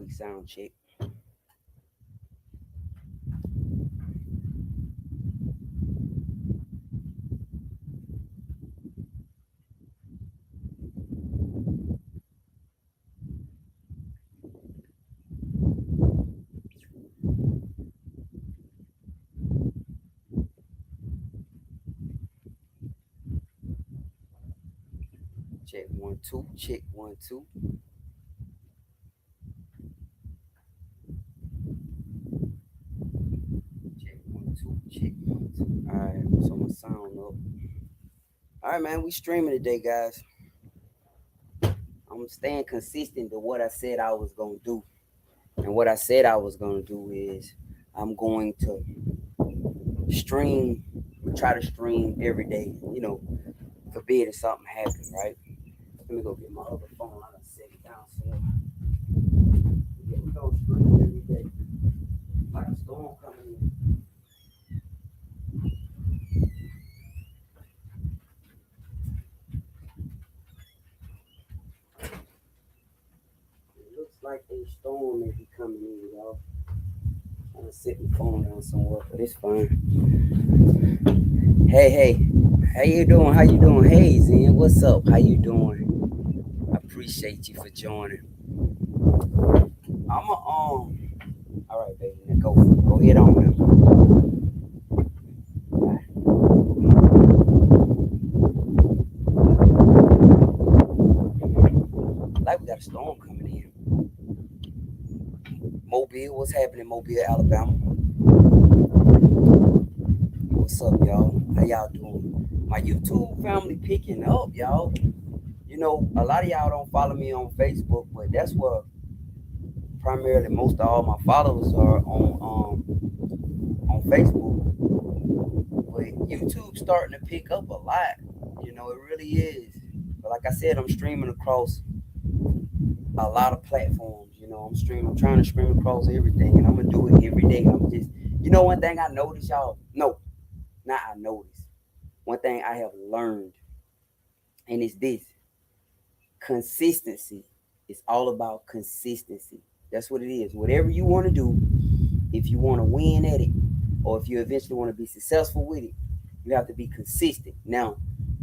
quick sound check. Check 1 2. Check 1 2. Check 1 2. Check 1 2. All right, so my sound up. All right, man. We streaming today, guys. I'm staying consistent to what I said I was gonna do, and what I said I was gonna do is I'm going to stream, try to stream every day. Forbid if something happens, right? Let me go get my other phone. I done set it down somewhere. Yeah, we gonna stream every day. Like a storm coming in. It looks like a storm may be coming in, y'all. I'm gonna set my phone down somewhere, but it's fine. Hey, how you doing? How you doing? Hey, Zen, what's up? How you doing? I appreciate you for joining. All right, baby, now go ahead on now. Like we got a storm coming in. Mobile, what's happening? Mobile, Alabama. What's up, y'all? How y'all doing? My YouTube family picking up, y'all. A lot of y'all don't follow me on Facebook, but that's where primarily most of all my followers are on Facebook. But YouTube's starting to pick up a lot. It really is. But like I said, I'm streaming across a lot of platforms. I'm trying to stream across everything, and I'm gonna do it every day. I'm just, one thing I noticed, y'all. No, not I noticed. One thing I have learned, and it's this: consistency. It's all about consistency. That's what it is. Whatever you want to do, if you want to win at it, or if you eventually want to be successful with it, you have to be consistent. Now,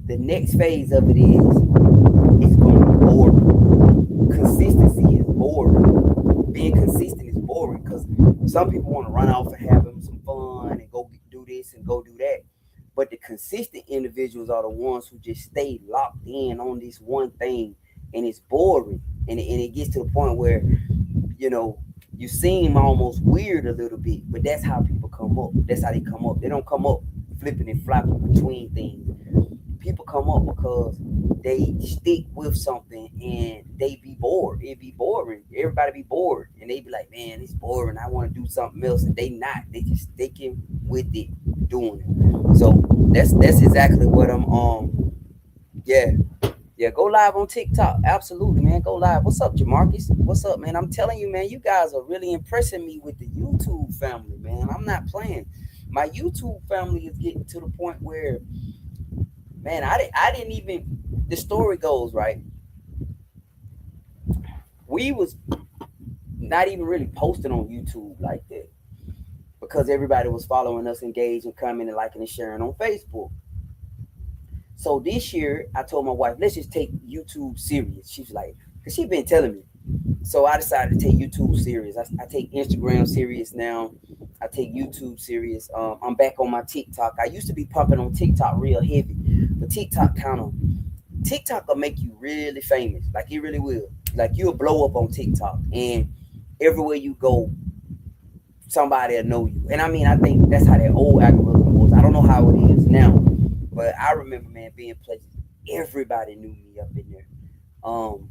the next phase of it is it's going to be boring. Consistency is boring. Being consistent is boring because some people want to run off and have some fun and go do this and go do that. But the consistent individuals are the ones who just stay locked in on this one thing, and it's boring. And it gets to the point where, you know, you seem almost weird a little bit, but that's how people come up. That's how they come up. They don't come up flipping and flopping between things. People come up because they stick with something and they be bored. It be boring. Everybody be bored, and they be like, "Man, it's boring. I want to do something else." And they not. They just sticking with it, doing it. So that's exactly what I'm. Yeah, yeah. Go live on TikTok. Absolutely, man. Go live. What's up, Jamarcus? What's up, man? I'm telling you, man. You guys are really impressing me with the YouTube family, man. I'm not playing. My YouTube family is getting to the point where, man, I didn't even. The story goes right. We was not even really posting on YouTube like that because everybody was following us, engaged, and commenting, liking, and sharing on Facebook. So this year, I told my wife, let's just take YouTube serious. She's like, because she's been telling me. So I decided to take YouTube serious. I take Instagram serious now. I take YouTube serious. I'm back on my TikTok. I used to be pumping on TikTok real heavy, but TikTok will make you really famous. Like it really will. Like you'll blow up on TikTok, and everywhere you go, somebody will know you. And I mean, I think that's how that old algorithm was. I don't know how it is now, but I remember, man, being places everybody knew me up in there. Um,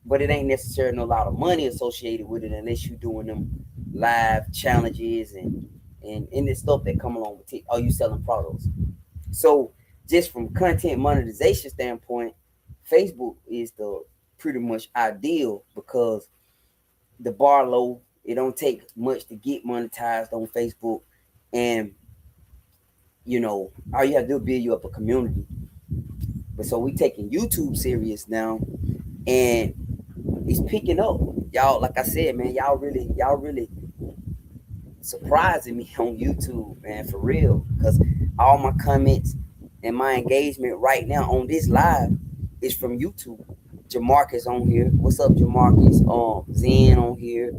but it ain't necessarily a lot of money associated with it unless you're doing them live challenges and the stuff that come along with it. Are you selling products? So just from content monetization standpoint, Facebook is the pretty much ideal because the bar low. It don't take much to get monetized on Facebook, and all you have to do is build you up a community. But so we taking YouTube serious now, and it's picking up. Y'all, like I said, man, y'all really surprising me on YouTube, man, for real. Because all my comments and my engagement right now on this live is from YouTube. Jamarcus on here. What's up, Jamarcus? Zen on here.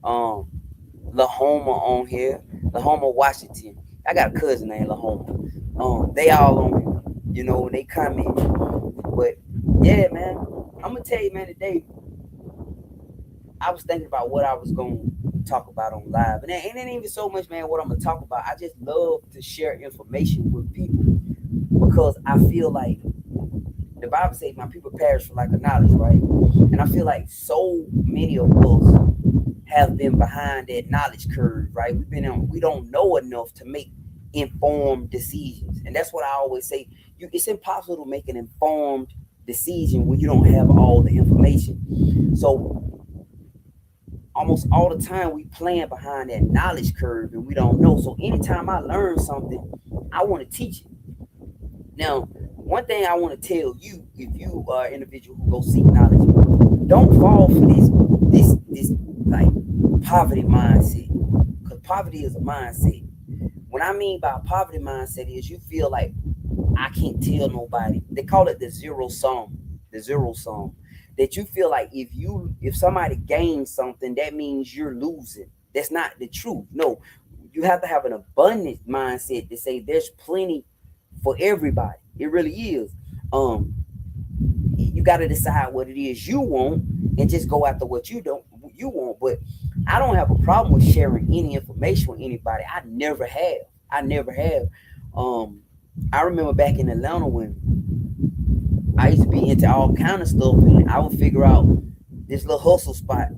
Um, Lahoma on here. Lahoma, Washington. I got a cousin named Lahoma. They all on here. You know, when they comment. But yeah, man, I'm gonna tell you, man, today I was thinking about what I was gonna talk about on live, and it ain't even so much, man, what I'm gonna talk about. I just love to share information with people because I feel like the Bible says my people perish for lack of knowledge, right? And I feel like so many of us have been behind that knowledge curve, right? We don't know enough to make informed decisions, and that's what I always say. It's impossible to make an informed decision when you don't have all the information. So almost all the time we playing behind that knowledge curve and we don't know. So anytime I learn something, I want to teach it. Now, one thing I want to tell you, if you are an individual who go seek knowledge, don't fall for this like poverty mindset. Because poverty is a mindset. What I mean by poverty mindset is you feel like I can't tell nobody. They call it the zero sum. The zero sum. That you feel like if somebody gains something, that means you're losing. That's not the truth. No, you have to have an abundant mindset to say there's plenty for everybody. It really is. Um, you got to decide what it is you want and just go after what you want. But I don't have a problem with sharing any information with anybody. I never have. I never have. Um, I remember back in Atlanta when I used to be into all kind of stuff, and I would figure out this little hustle spot.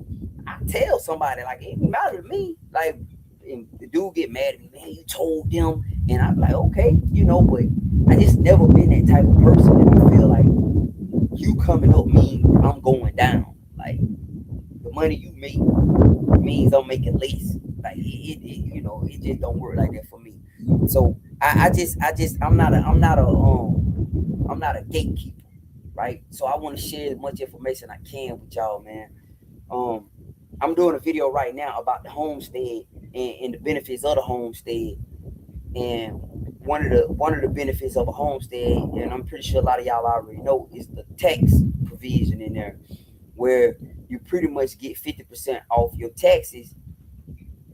I tell somebody like it didn't matter to me. Like, and the dude get mad at me, man. You told them, and I'm like, okay, but I just never been that type of person that I feel like you coming up means I'm going down. Like the money you make means I'm making less. Like it just don't work like that for me. So I'm not a gatekeeper, right? So I want to share as much information I can with y'all, man. Um, I'm doing a video right now about the homestead and the benefits of the homestead. And one of the benefits of a homestead, and I'm pretty sure a lot of y'all already know, is the tax provision in there, where you pretty much get 50% off your taxes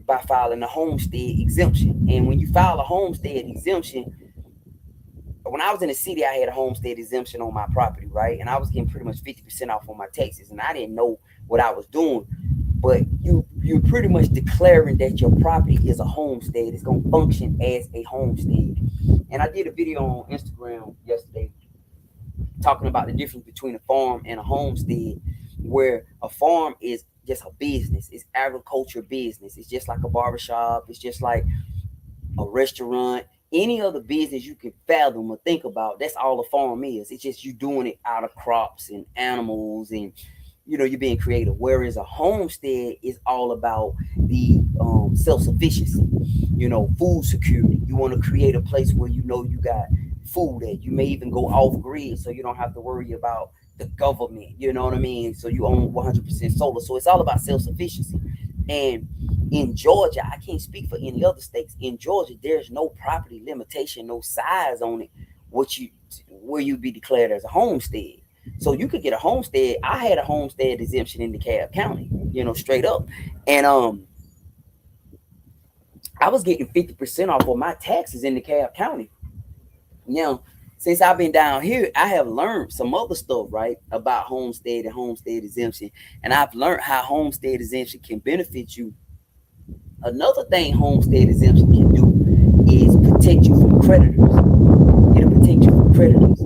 by filing a homestead exemption. And when you file a homestead exemption, when I was in the city, I had a homestead exemption on my property, right? And I was getting pretty much 50% off on my taxes, and I didn't know what I was doing. But you're pretty much declaring that your property is a homestead. It's gonna function as a homestead. And I did a video on Instagram yesterday talking about the difference between a farm and a homestead, where a farm is just a business. It's agriculture business. It's just like a barbershop. It's just like a restaurant. Any other business you can fathom or think about, that's all a farm is. It's just you doing it out of crops and animals, and you're being creative. Whereas a homestead is all about the self-sufficiency, food security. You want to create a place where you got food at. You may even go off grid so you don't have to worry about the government. You know what I mean? So you own 100% solar. So it's all about self-sufficiency. And in Georgia, I can't speak for any other states. In Georgia, there's no property limitation, no size on it, where you be declared as a homestead. So you could get a homestead. I had a homestead exemption in DeKalb County, straight up. And I was getting 50% off of my taxes in DeKalb County. Now, since I've been down here, I have learned some other stuff, right, about homestead and homestead exemption. And I've learned how homestead exemption can benefit you. Another thing homestead exemption can do is protect you from creditors. It'll protect you from creditors.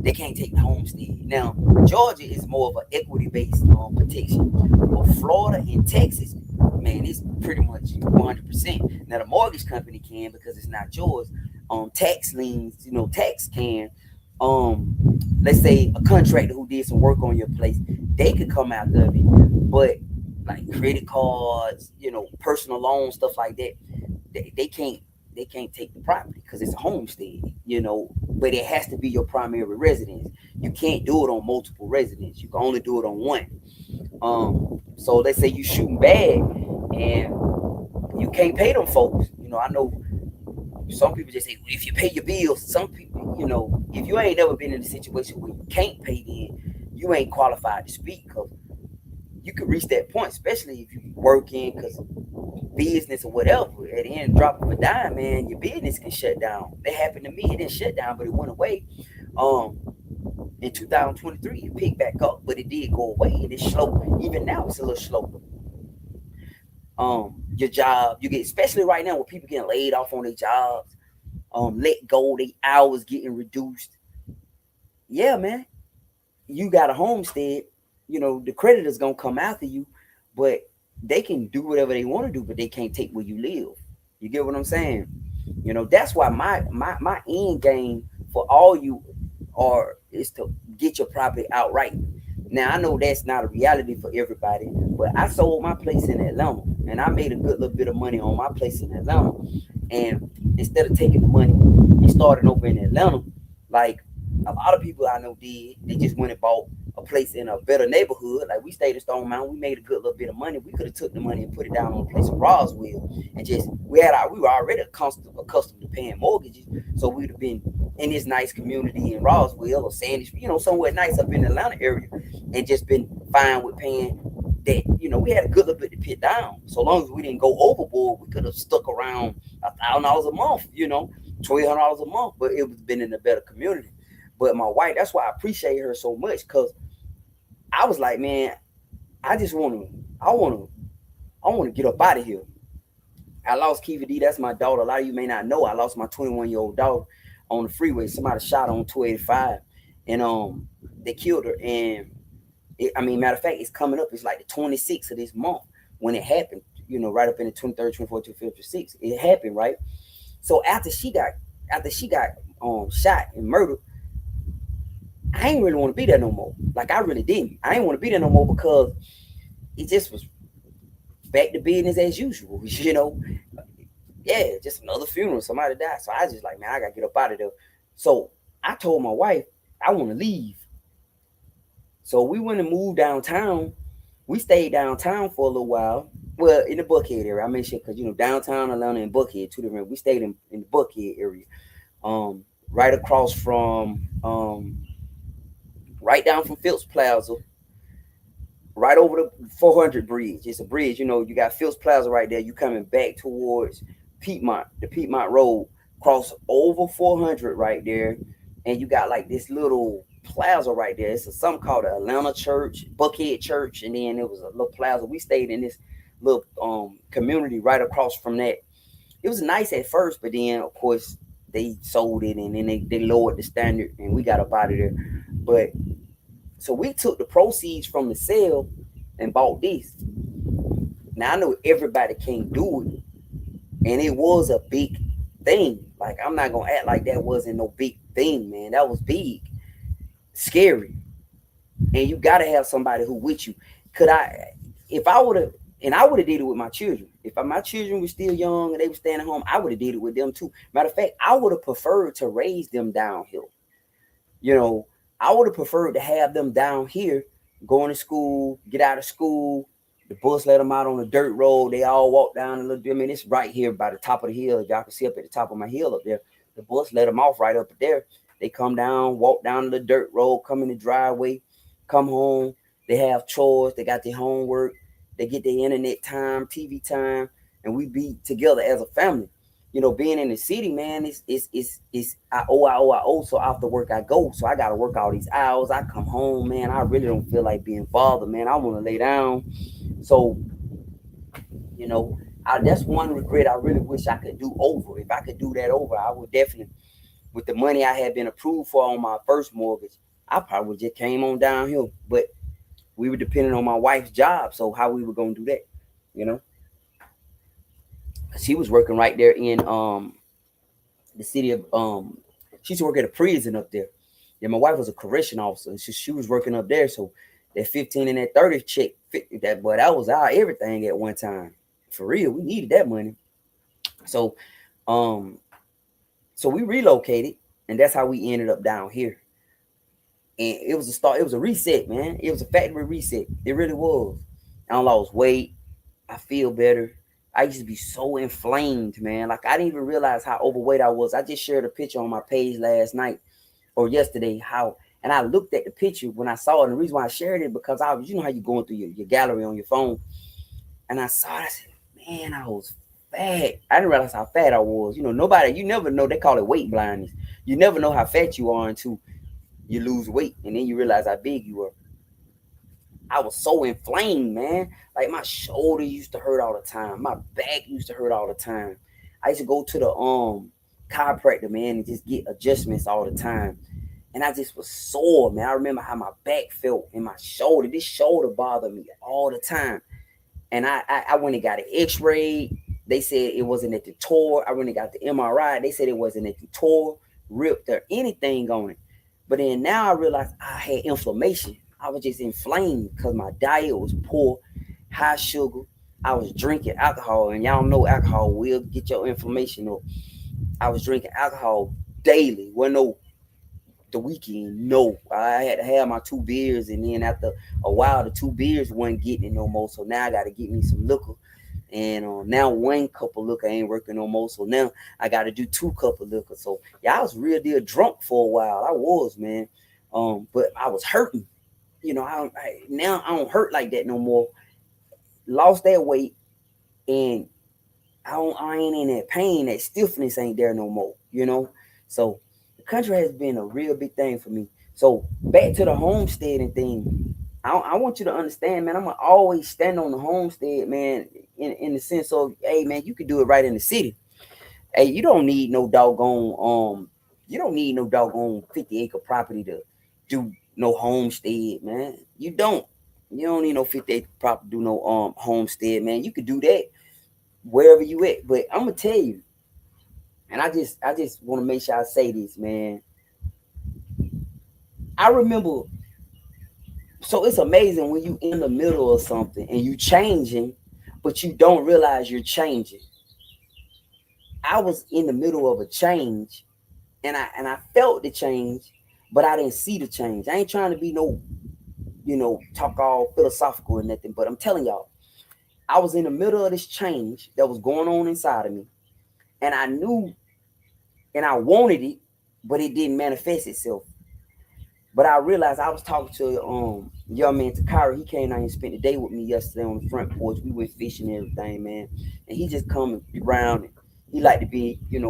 They can't take the homestead. Now, Georgia is more of an equity-based protection. But Florida and Texas, man, it's pretty much 100%. Now, the mortgage company can, because it's not yours. Tax liens, tax can. Let's say a contractor who did some work on your place, they could come after it. But like credit cards, personal loans, stuff like that, they can't take the property because it's a homestead, but it has to be your primary residence. You can't do it on multiple residences. You can only do it on one. So they say you shooting bad and you can't pay them folks. I know some people just say, well, if you pay your bills, some people, if you ain't never been in a situation where you can't pay, then you ain't qualified to speak, because you could reach that point, especially if you working, because business or whatever, at the end drop of a dime, man, your business can shut down. That happened to me. It didn't shut down, but it went away. Um, in 2023, it picked back up, but it did go away, and it's slow. Even now, it's a little slow. Your job, you get, especially right now, with people getting laid off on their jobs, let go, their hours getting reduced. Yeah, man, you got a homestead. The creditors gonna come after you, but they can do whatever they want to do, but they can't take where you live. You get what I'm saying? That's why my end game for all you are is to get your property outright. Now I know that's not a reality for everybody, but I sold my place in Atlanta and I made a good little bit of money on my place in Atlanta. And instead of taking the money and starting over in Atlanta, like a lot of people I know did, they just went and bought a place in a better neighborhood. Like we stayed in Stone Mountain, we made a good little bit of money. We could have took the money and put it down on a place in Roswell, and just we were already accustomed to paying mortgages, so we'd have been in this nice community in Roswell or Sandwich, somewhere nice up in the Atlanta area, and just been fine with paying that. We had a good little bit to put down. So long as we didn't go overboard, we could have stuck around $1,000 a month, $1,200 a month, but it was been in a better community. But my wife, that's why I appreciate her so much, because I was like, man, I just I want to get up out of here. I lost Kiva D. That's my daughter. A lot of you may not know. I lost my 21-year-old daughter on the freeway. Somebody shot her on 285, and they killed her. And matter of fact, it's coming up. It's like the 26th of this month when it happened. Right up in the 23rd, 24th, 25th, 26th. It happened, right? So after she got shot and murdered, I ain't really want to be there no more. Like I really didn't. I ain't want to be there no more because it just was back to business as usual. Yeah, just another funeral. Somebody died. So I just like, man, I gotta get up out of there. So I told my wife I want to leave. So we went and moved downtown. We stayed downtown for a little while. Well, in the Buckhead area. I mentioned because downtown Atlanta and Buckhead, two different. We stayed in the Buckhead area. Right across from right down from Phillips Plaza, right over the 400 bridge. It's a bridge, you got Phillips Plaza right there. You coming back towards Piedmont, the Piedmont Road, cross over 400 right there, and you got like this little plaza right there. It's something called the Atlanta Church, Buckhead Church, and then it was a little plaza. We stayed in this little community right across from that. It was nice at first, but then of course they sold it, and then they lowered the standard, and we got up out of there. But so we took the proceeds from the sale and bought this. Now I know everybody can't do it, and it was a big thing. Like I'm not gonna act like that wasn't no big thing, man. That was big, scary, and you gotta have somebody who with you. If I would have, and I would have did it with my children. If my children were still young and they were staying at home, I would have did it with them too. Matter of fact, I would have preferred to raise them downhill. I would have preferred to have them down here, going to school, get out of school. The bus let them out on the dirt road. They all walk down a little bit. It's right here by the top of the hill. If y'all can see up at the top of my hill up there, the bus let them off right up there. They come down, walk down the dirt road, come in the driveway, come home. They have chores. They got their homework. They get their internet time, TV time, and we be together as a family. Being in the city, man, it's I owe. So after work I go. So I gotta work all these hours. I come home, man. I really don't feel like being bothered, man. I want to lay down. So, that's one regret I really wish I could do over. If I could do that over, I would definitely, with the money I had been approved for on my first mortgage, I probably just came on downhill. But we were depending on my wife's job, so how we were gonna do that, She was working right there in the city of she used to work at a prison up there. Yeah, my wife was a correction officer. She was working up there, so that 15 and that 30 check that, but that was our everything at one time. For real, we needed that money. So so we relocated, and that's how we ended up down here. And it was a start. It was a reset, man. It was a factory reset. It really was. I lost weight. I feel better. I used to be so inflamed, man. Like I didn't even realize how overweight I was. I just shared a picture on my page last night or yesterday. And I looked at the picture when I saw it. And the reason why I shared it because I was, you know how you going through your gallery on your phone, and I saw it. I said, man, I was fat. I didn't realize how fat I was. You know, nobody. You never know. They call it weight blindness. You never know how fat you are until you lose weight, and then you realize how big you are. I was so inflamed, man. Like my shoulder used to hurt all the time. My back used to hurt all the time. I used to go to the chiropractor, man, and just get adjustments all the time. And I just was sore, man. I remember how my back felt in my shoulder. This shoulder bothered me all the time. And I went and got an X-ray. They said it wasn't at the tore. I went and got the MRI. They said it wasn't at the tore, ripped, or anything on it. But then now I realized I had inflammation. I was just inflamed because my diet was poor, high sugar. I was drinking alcohol, and y'all know alcohol will get your inflammation up. I was drinking alcohol daily. Well, no, the weekend, no. I had to have my 2 beers, and then after a while, the 2 beers wasn't getting it no more. So now I got to get me some liquor. And now 1 cup of liquor ain't working no more. So now I got to do 2 cups of liquor. So yeah, I was real deal drunk for a while. I was, man. But I was hurting. You know, now I don't hurt like that no more. Lost that weight, and I ain't in that pain. That stiffness ain't there no more. You know, so the country has been a real big thing for me. So back to the homesteading thing. I want you to understand, man. I'm gonna always stand on the homestead, man. In the sense of, hey, man, you can do it right in the city. Hey, you don't need no doggone 50-acre property to do no homestead, man. You don't need no 50-acre property to do no homestead, man. You could do that wherever you at. But I'm gonna tell you, and I just want to make sure I say this, man. I remember, so it's amazing when you in the middle of something and you changing, but you don't realize you're changing. I was in the middle of a change, and I felt the change, but I didn't see the change. I ain't trying to be no, talk all philosophical or nothing, but I'm telling y'all, I was in the middle of this change that was going on inside of me, and I knew and I wanted it, but it didn't manifest itself. But I realized I was talking to young man Takara. He came down and spent the day with me yesterday on the front porch. We went fishing and everything, man. And he just come around. And he like to be, in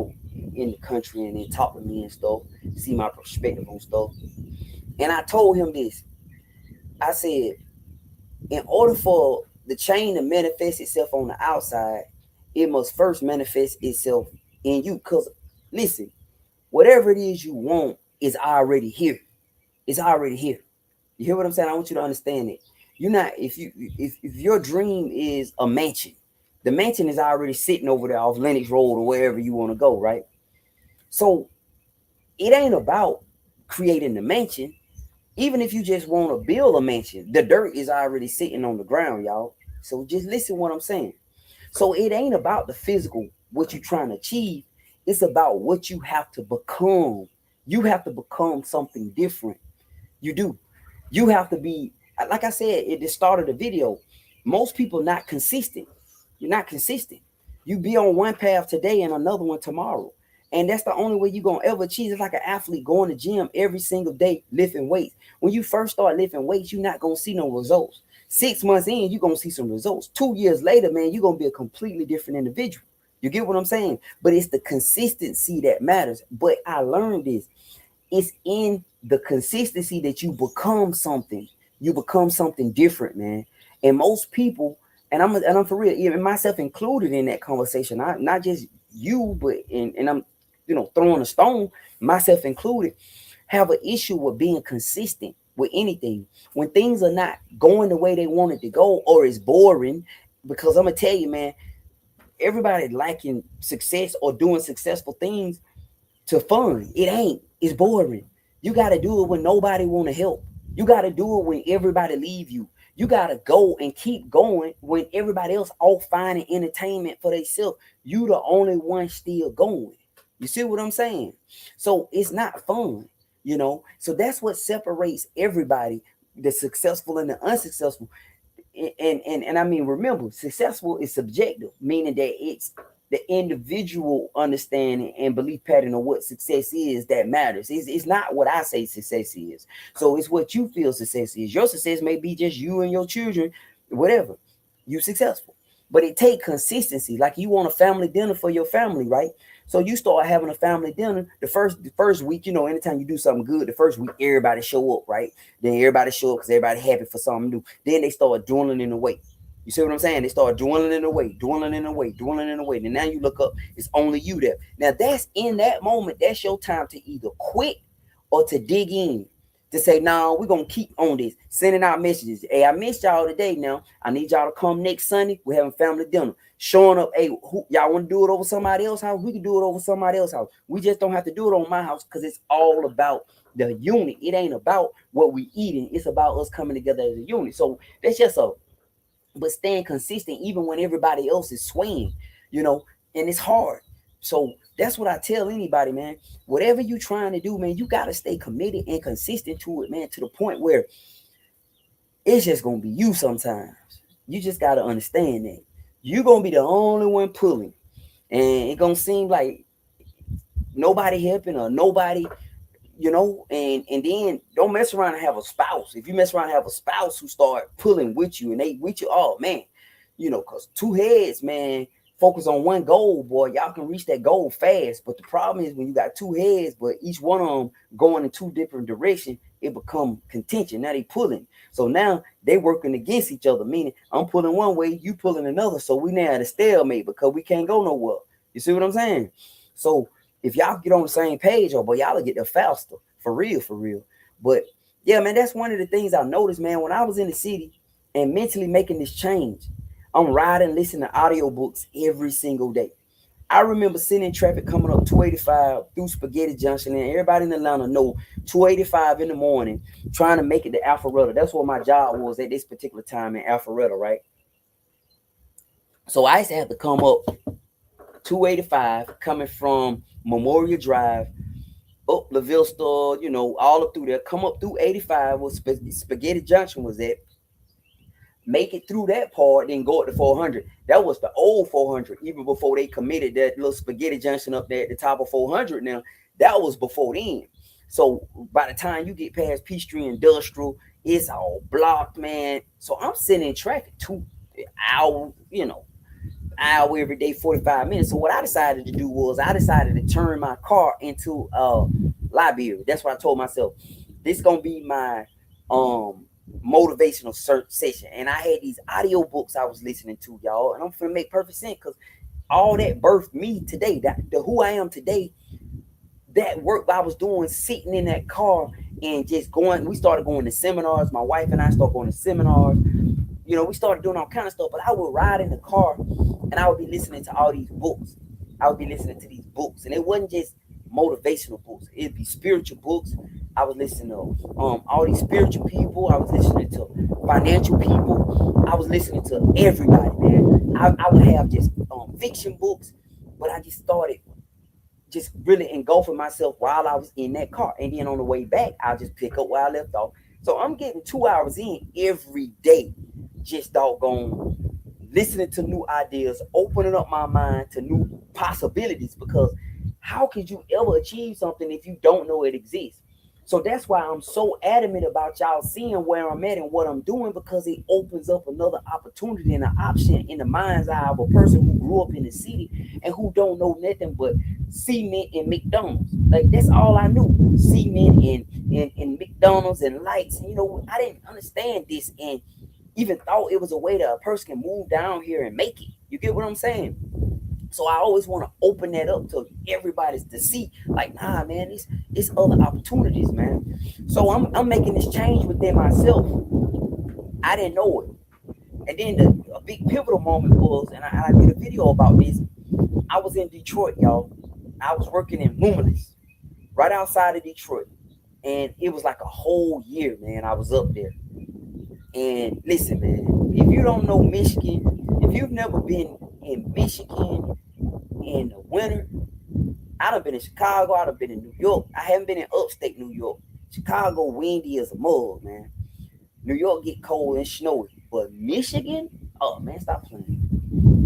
the country and then talk to me and stuff, see my perspective on stuff. And I told him this. I said, in order for the change to manifest itself on the outside, it must first manifest itself in you. Because listen, whatever it is you want is already here. It's already here. You hear what I'm saying? I want you to understand it. You're not if your dream is a mansion, the mansion is already sitting over there off Lenox Road or wherever you want to go, right? So it ain't about creating the mansion. Even if you just want to build a mansion, the dirt is already sitting on the ground, y'all. So just listen what I'm saying. So it ain't about the physical, what you're trying to achieve. It's about what you have to become. You have to become something different. You do. You have to be, like I said at the start of the video, most people not consistent. You're not consistent. You be on one path today and another one tomorrow. And that's the only way you're going to ever achieve. It's like an athlete going to gym every single day, lifting weights. When you first start lifting weights, you're not going to see no results. 6 months in, you're going to see some results. 2 years later, man, you're going to be a completely different individual. You get what I'm saying? But it's the consistency that matters. But I learned this. It's in the consistency that you become something. You become something different, man. And most people, and I'm for real, even myself included in that conversation. Not just you, but and I'm throwing a stone, myself included, have an issue with being consistent with anything. When things are not going the way they want it to go, or it's boring, because I'm gonna tell you, man, everybody liking success or doing successful things to fun. It ain't. It's boring. You got to do it when nobody want to help. You got to do it when everybody leave you. You got to go and keep going when everybody else off finding entertainment for themselves. You the only one still going. You see what I'm saying? So it's not fun. you know. So that's what separates everybody, the successful and the unsuccessful. And I mean, remember, successful is subjective, meaning that it's the individual understanding and belief pattern of what success is that matters. It's not what I say success is. So it's what you feel success is. Your success may be just you and your children, whatever. You successful. But it take consistency. Like you want a family dinner for your family, right? So you start having a family dinner the first week, you know, anytime you do something good, the first week everybody show up, right? Then everybody show up because everybody happy for something new. Then they start dwindling away. You see what I'm saying? They start dwindling away, dwindling away, dwindling away. And now you look up, it's only you there. Now that's in that moment, that's your time to either quit or to dig in. To say, no, we're gonna keep on this, sending out messages. Hey, I missed y'all today. Now I need y'all to come next Sunday. We're having family dinner. Showing up, hey, y'all want to do it over somebody else's house? We can do it over somebody else's house. We just don't have to do it on my house because it's all about the unit. It ain't about what we eating. It's about us coming together as a unit. So that's just a, but staying consistent even when everybody else is swaying, you know, and it's hard. So that's what I tell anybody, man. Whatever you trying to do, man, you gotta stay committed and consistent to it, man, to the point where it's just gonna be you sometimes. You just gotta understand that. You're gonna be the only one pulling. And it gonna seem like nobody helping or nobody, you know, and then don't mess around and have a spouse. If you mess around and have a spouse who start pulling with you and they with you, oh man, you know, because two heads, man, focus on one goal, boy, y'all can reach that goal fast. But the problem is when you got two heads, but each one of them going in two different directions, it become contention. Now they pulling. So now they working against each other, meaning I'm pulling one way, you pulling another. So we now at a stalemate because we can't go nowhere. You see what I'm saying? So if y'all get on the same page, oh boy, y'all will get there faster. For real, for real. But yeah, man, that's one of the things I noticed, man, when I was in the city and mentally making this change. I'm riding, listening to audiobooks every single day. I remember sitting in traffic coming up 285 through Spaghetti Junction, and everybody in Atlanta know 285 in the morning, trying to make it to Alpharetta. That's what my job was at this particular time in Alpharetta, right? So I used to have to come up 285 coming from Memorial Drive up La Vista, you know, all up through there, come up through 85 where Spaghetti Junction was at, make it through that part, then go up to 400. That was the old 400, even before they committed that little Spaghetti Junction up there at the top of 400 now. That was before then. So by the time you get past Peachtree Industrial, it's all blocked, man. So I'm sitting in traffic 2 hours, you know, hour every day, 45 minutes. So what I decided to do was I decided to turn my car into a library. That's what I told myself. This is gonna be my motivational session. And I had these audio books I was listening to, y'all, and I'm gonna make perfect sense because all that birthed me today. That the who I am today, that work I was doing sitting in that car and just going, we started going to seminars. My wife and I started going to seminars. You know, we started doing all kind of stuff, but I would ride in the car and I would be listening to all these books. I would be listening to these books, and it wasn't just motivational books. It'd be spiritual books. I was listening to all these spiritual people. I was listening to financial people. I was listening to everybody, man. I would have just fiction books, but I just started just really engulfing myself while I was in that car. And then on the way back, I'll just pick up where I left off. So I'm getting 2 hours in every day, just doggone listening to new ideas, opening up my mind to new possibilities, because how could you ever achieve something if you don't know it exists? So that's why I'm so adamant about y'all seeing where I'm at and what I'm doing, because it opens up another opportunity and an option in the mind's eye of a person who grew up in the city and who don't know nothing but cement and McDonald's. Like that's all I knew. Cement and McDonald's and lights. And, you know, I didn't understand this and even thought it was a way that a person can move down here and make it. You get what I'm saying? So I always want to open that up to everybody's to see, like, nah, man, it's other opportunities, man. So I'm making this change within myself. I didn't know it. And then a big pivotal moment was, and I did a video about this. I was in Detroit, y'all. I was working in Luminous, right outside of Detroit. And it was like a whole year, man. I was up there. And listen, man, if you don't know Michigan, if you've never been in Michigan in the winter, I done been in Chicago. I done been in New York. I haven't been in upstate New York. Chicago windy as a mug, man. New York get cold and snowy. But Michigan, oh man, stop playing.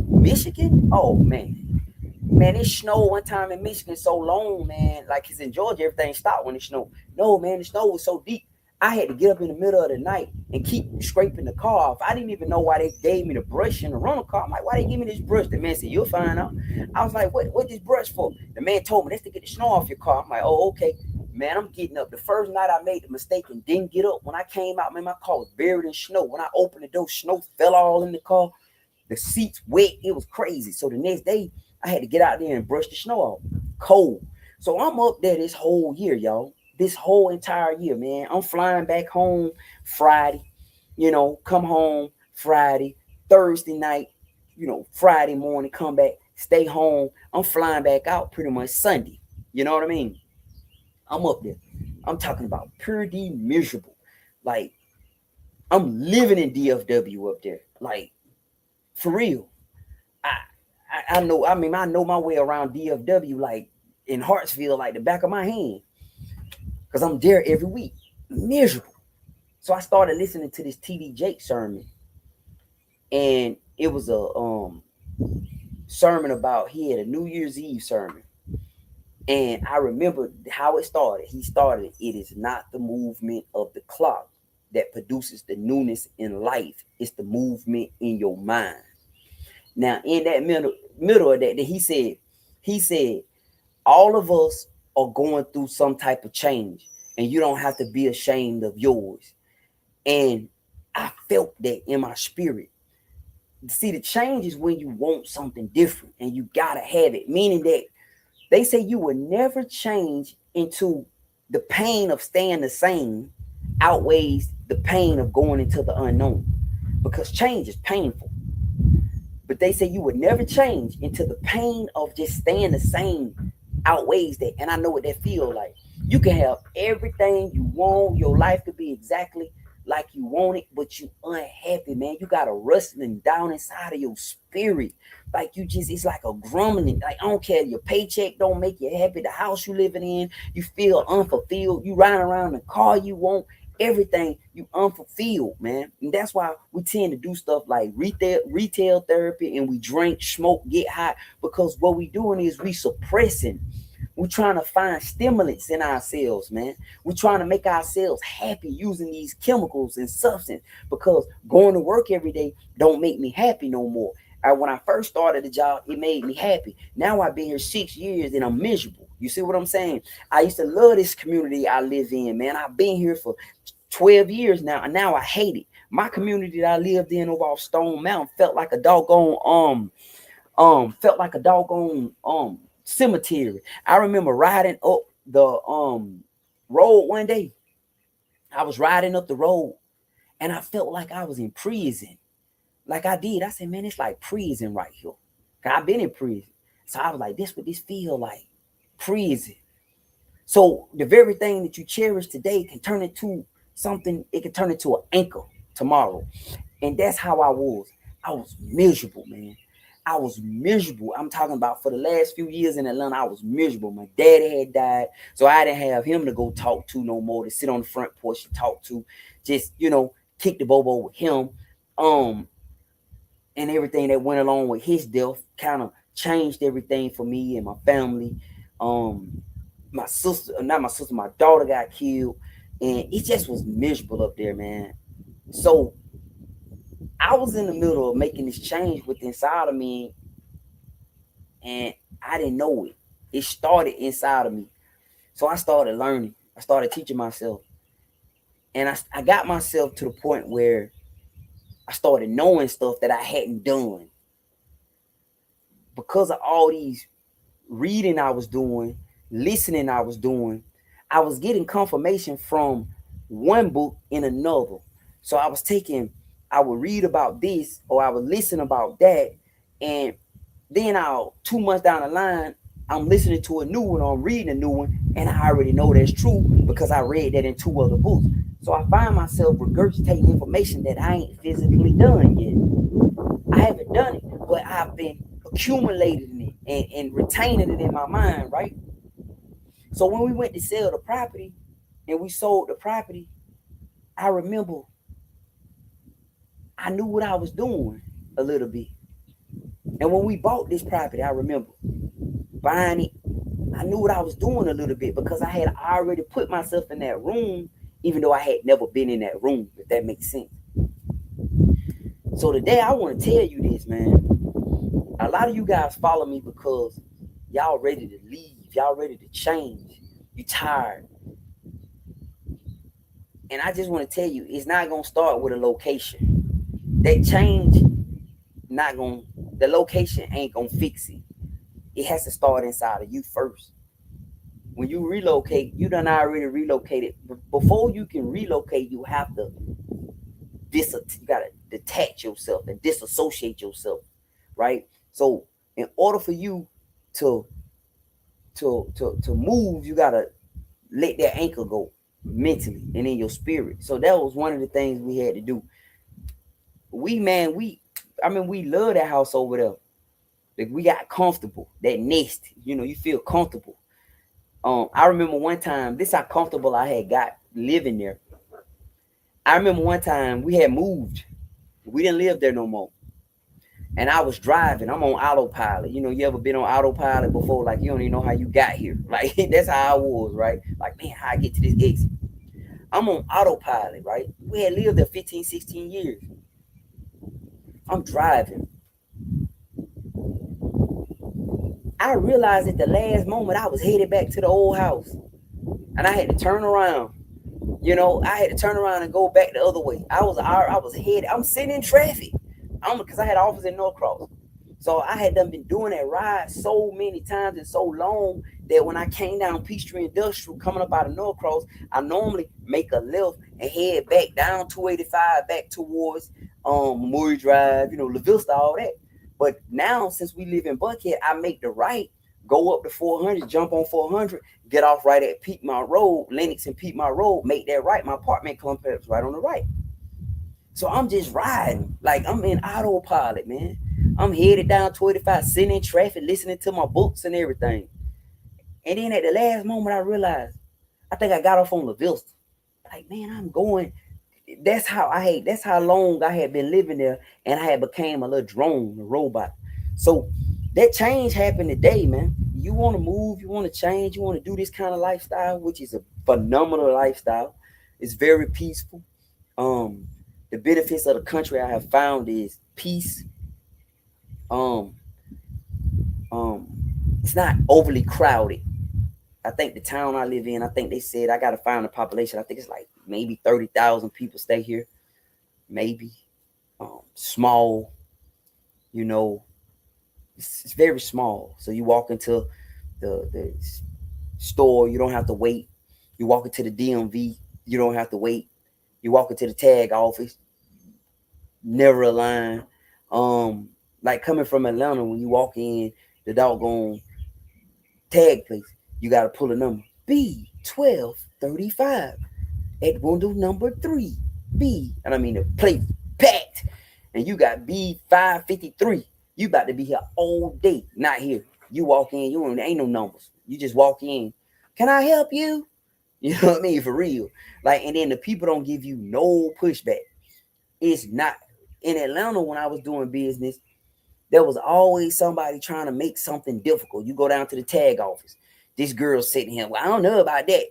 Michigan, oh man. Man, it snowed one time in Michigan so long, man. Like, cause in Georgia, everything stopped when it snowed. No, man, the snow was so deep. I had to get up in the middle of the night and keep scraping the car off. I didn't even know why they gave me the brush in the rental car. I'm like, why they give me this brush? The man said, you'll find out. I was like, what this brush for? The man told me that's to get the snow off your car. I'm like, oh, okay. Man, I'm getting up. The first night I made the mistake and didn't get up. When I came out, man, my car was buried in snow. When I opened the door, snow fell all in the car. The seats wet. It was crazy. So the next day, I had to get out there and brush the snow off. Cold. So I'm up there this whole year, y'all. This whole entire year, man. I'm flying back home Friday, come home Friday, Thursday night, Friday morning, come back, stay home. I'm flying back out pretty much Sunday. You know what I mean? I'm up there. I'm talking about pretty miserable. Like, I'm living in DFW up there. Like, for real. I know, I know my way around DFW, like in Hartsville, like the back of my hand. Because I'm there every week. Miserable. So I started listening to this TD Jake sermon. And it was a sermon about, he had a New Year's Eve sermon. And I remember how it started. He started, it is not the movement of the clock that produces the newness in life. It's the movement in your mind. Now, in that middle of that, he said, all of us are going through some type of change, and you don't have to be ashamed of yours. And I felt that in my spirit. See, the change is when you want something different and you gotta have it, meaning that they say you will never change into the pain of staying the same outweighs the pain of going into the unknown, because change is painful. But they say you would never change into the pain of just staying the same outweighs that. And I know what that feels like. You can have everything you want. Your life could be exactly like you want it, but you unhappy, man. You got a rustling down inside of your spirit. Like it's like a grumbling. Like, I don't care. Your paycheck don't make you happy. The house you living in, you feel unfulfilled. You riding around the car you want. Everything you unfulfilled, man. And that's why we tend to do stuff like retail therapy, and we drink, smoke, get high, because what we doing is we suppressing. We're trying to find stimulants in ourselves, man. We're trying to make ourselves happy using these chemicals and substance, because going to work every day don't make me happy no more. When I first started the job, it made me happy. Now I've been here 6 years and I'm miserable. You see what I'm saying? I used to love this community I live in, man. I've been here for 12 years now, and now I hate it. My community that I lived in over off Stone Mountain felt like a doggone cemetery. I remember riding up the road one day. I was riding up the road and I felt like I was in prison. Like I did. I said, man, it's like prison right here. I've been in prison. So I was like, this what this feel like. Prison. So the very thing that you cherish today can turn into something, it can turn into an anchor tomorrow. And that's how I was. I was miserable, man. I was miserable. I'm talking about for the last few years in Atlanta, I was miserable. My daddy had died, so I didn't have him to go talk to no more, to sit on the front porch and talk to. Just, kick the bobo with him. And everything that went along with his death kind of changed everything for me and my family. My daughter got killed, and it just was miserable up there, man. So I was in the middle of making this change within inside of me, and I didn't know it. It started inside of me. So I started learning. I started teaching myself. And I got myself to the point where I started knowing stuff that I hadn't done. Because of all these reading I was doing, listening I was doing, I was getting confirmation from one book in another. So I would read about this, or I would listen about that, and then 2 months down the line, I'm listening to a new one, or I'm reading a new one, and I already know that's true because I read that in 2 other books. So I find myself regurgitating information that I ain't physically done yet. I haven't done it, but I've been accumulating it. and retaining it in my mind, right? So when we went to sell the property and we sold the property, I remember I knew what I was doing a little bit. And when we bought this property, I remember buying it. I knew what I was doing a little bit because I had already put myself in that room, even though I had never been in that room, if that makes sense. So today I want to tell you this, man. A lot of you guys follow me because y'all ready to leave. Y'all ready to change. You tired. And I just want to tell you, it's not going to start with a location. That change, not going to, the location ain't going to fix it. It has to start inside of you first. When you relocate, you done already relocated. Before you can relocate, you have to you gotta detach yourself and disassociate yourself, right? So in order for you to move, you gotta let that anchor go mentally and in your spirit. So that was one of the things we had to do. We love that house over there. Like we got comfortable. That nest, you feel comfortable. I remember one time, this how comfortable I had got living there. I remember one time we had moved. We didn't live there no more. And I was driving. I'm on autopilot. You ever been on autopilot before? Like, you don't even know how you got here. Like, that's how I was, right? Like, man, how I get to this exit? I'm on autopilot, right? We had lived there 15, 16 years. I'm driving. I realized at the last moment I was headed back to the old house. And I had to turn around. I had to turn around and go back the other way. I was headed. I'm sitting in traffic. Because I had an office in Norcross. So I had been doing that ride so many times and so long that when I came down Peachtree Industrial coming up out of Norcross, I normally make a left and head back down 285 back towards Murray Drive, La Vista, all that. But now since we live in Buckhead, I make the right, go up to 400, jump on 400, get off right at Piedmont Road, Lenox and Piedmont Road, make that right. My apartment complex right on the right. So I'm just riding, like I'm in autopilot, man. I'm headed down 285, sitting in traffic, listening to my books and everything. And then at the last moment, I realized, I think I got off on La Vista. Like, man, I'm going. That's how long I had been living there, and I had became a little drone, a robot. So that change happened today, man. You want to move, you want to change, you want to do this kind of lifestyle, which is a phenomenal lifestyle. It's very peaceful. The benefits of the country I have found is peace. It's not overly crowded. I think the town I live in, I think they said I gotta find the population. I think it's like maybe 30,000 people stay here. Maybe. Small, it's very small. So you walk into the store, you don't have to wait. You walk into the DMV, you don't have to wait. You walk into the tag office, never a line. Like coming from Atlanta, when you walk in the doggone tag place, you got to pull a number. B1235 at window number 3B. And I mean, the place packed. And you got B553. You about to be here all day, not here. You walk in, ain't no numbers. You just walk in. Can I help you? You know what I mean? For real. Like, and then the people don't give you no pushback. It's not. In Atlanta, when I was doing business, there was always somebody trying to make something difficult. You go down to the tag office. This girl sitting here. Well, I don't know about that.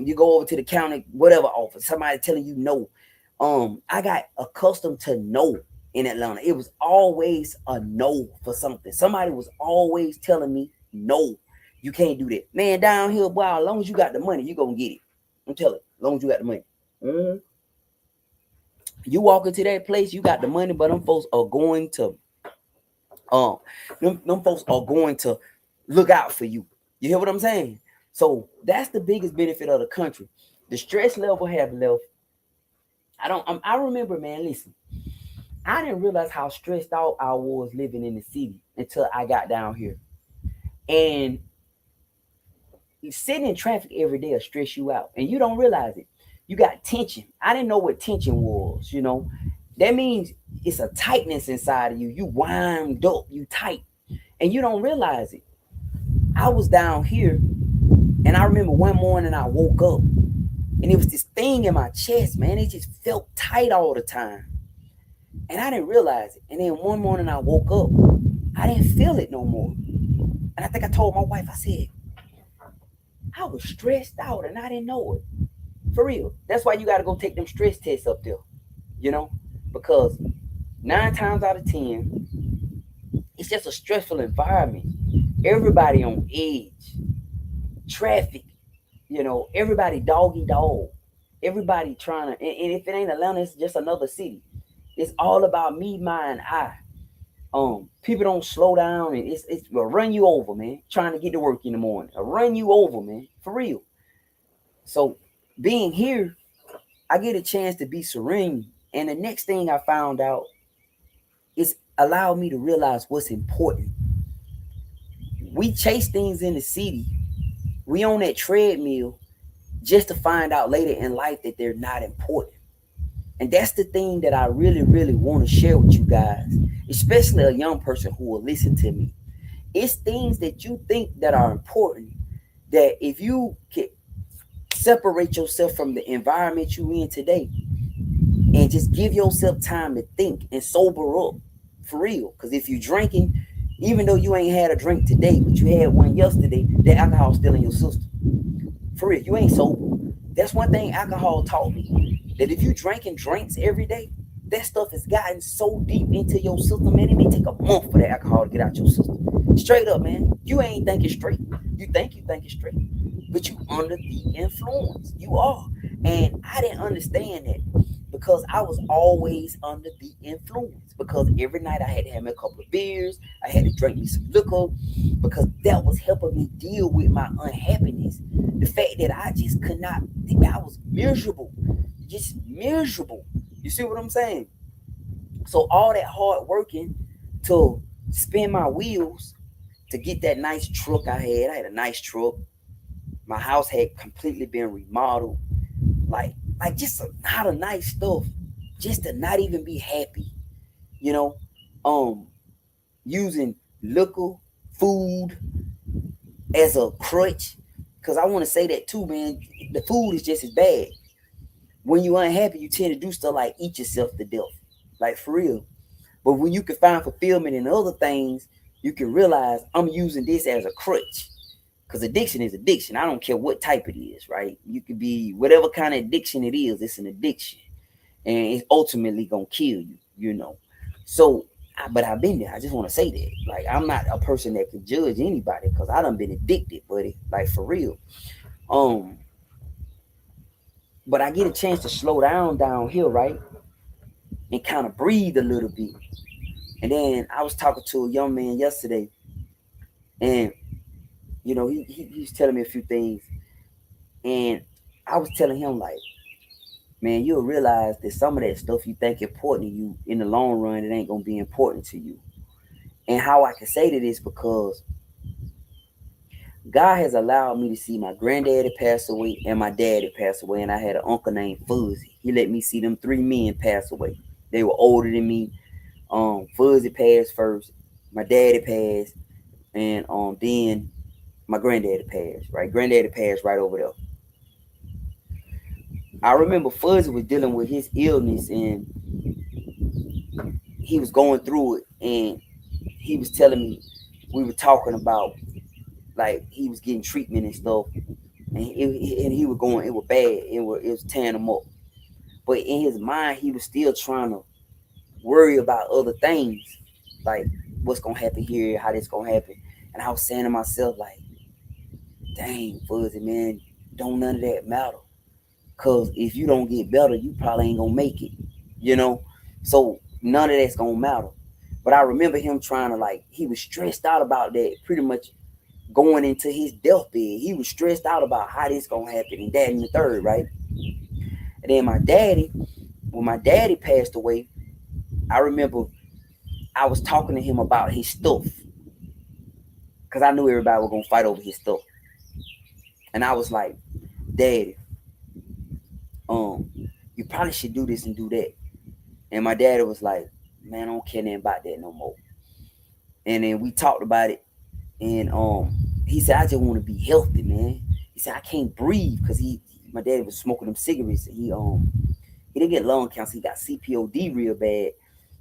You go over to the county, whatever office. Somebody telling you no. I got accustomed to no in Atlanta. It was always a no for something. Somebody was always telling me no. You can't do that. Man, down here, boy, as long as you got the money, you gonna get it. I'm telling you, as long as you got the money. Mm-hmm. You walk into that place, you got the money, but them folks are going to them folks are going to look out for you. You hear what I'm saying? So that's the biggest benefit of the country. The stress level have left. I remember, man, listen, I didn't realize how stressed out I was living in the city until I got down here. And sitting in traffic every day will stress you out, and you don't realize it. You got tension. I didn't know what tension was, That means it's a tightness inside of you. You wind up, you tight, and you don't realize it. I was down here, and I remember one morning I woke up, and it was this thing in my chest, man. It just felt tight all the time, and I didn't realize it. And then one morning I woke up, I didn't feel it no more. And I think I told my wife, I said, I was stressed out and I didn't know it. For real. That's why you got to go take them stress tests up there, you know, because 9 times out of 10, it's just a stressful environment. Everybody on edge, traffic, everybody doggy dog. Everybody trying to, and if it ain't Atlanta, it's just another city. It's all about me, my, and I. People don't slow down, and it's will run you over, man. Trying to get to work in the morning, I'll run you over, man, for real. So being here, I get a chance to be serene, and the next thing I found out is allowed me to realize what's important. We chase things in the city, we on that treadmill, just to find out later in life that they're not important. And that's the thing that I really, really want to share with you guys, especially a young person who will listen to me. It's things that you think that are important, that if you can separate yourself from the environment you in today and just give yourself time to think and sober up, for real. Because if you drinking, even though you ain't had a drink today, but you had one yesterday, that alcohol's still in your system. For real, you ain't sober. That's one thing alcohol taught me. That if you drinking drinks every day, that stuff has gotten so deep into your system, man, it may take a month for the alcohol to get out your system. Straight up, man. You ain't thinking straight. You thinking straight, but you under the influence. You are. And I didn't understand that because I was always under the influence. Because every night I had to have me a couple of beers, I had to drink me some liquor, because that was helping me deal with my unhappiness. The fact that I just could not, I was miserable, just miserable. You see what I'm saying? So all that hard working to spin my wheels to get that nice truck I had a nice truck. My house had completely been remodeled. Like just a lot of nice stuff. Just to not even be happy. You know, um, using liquor, food as a crutch. Cause I want to say that too, man. The food is just as bad. When you're unhappy, you tend to do stuff like eat yourself to death. Like for real. But when you can find fulfillment in other things, you can realize I'm using this as a crutch. Because addiction is addiction. I don't care what type it is, right? You could be whatever kind of addiction it is, it's an addiction. And it's ultimately going to kill you, you know. So, but I've been there. I just want to say that. Like, I'm not a person that can judge anybody because I done been addicted, buddy. Like, for real. Um, but I get a chance to slow down here, right? And kind of breathe a little bit. And then I was talking to a young man yesterday, and he was telling me a few things, and I was telling him like, man, you'll realize that some of that stuff you think important to you in the long run, it ain't gonna be important to you. And how I can say that is because God has allowed me to see my granddaddy pass away and my daddy pass away, and I had an uncle named Fuzzy. He let me see them 3 men pass away. They were older than me. Fuzzy passed first, my daddy passed, and then my granddaddy passed. Right, granddaddy passed right over there. I remember Fuzzy was dealing with his illness, and he was going through it, and he was telling me, we were talking about like he was getting treatment and stuff, and he was going, it was bad, it was tearing him up, but in his mind he was still trying to worry about other things, like what's gonna happen here, how this gonna happen. And I was saying to myself like, dang, Fuzzy, man, don't none of that matter. Cause if you don't get better, you probably ain't gonna make it, you know? So none of that's gonna matter. But I remember him trying to, like, he was stressed out about that pretty much going into his deathbed. He was stressed out about how this gonna happen and that and the third, right? And then when my daddy passed away, I remember I was talking to him about his stuff. Cause I knew everybody was gonna fight over his stuff. And I was like, Daddy, you probably should do this and do that. And my daddy was like, man, I don't care nothing about that no more. And then we talked about it, and he said, I just want to be healthy, man. He said, I can't breathe because my daddy was smoking them cigarettes. And he didn't get lung cancer. He got CPOD real bad.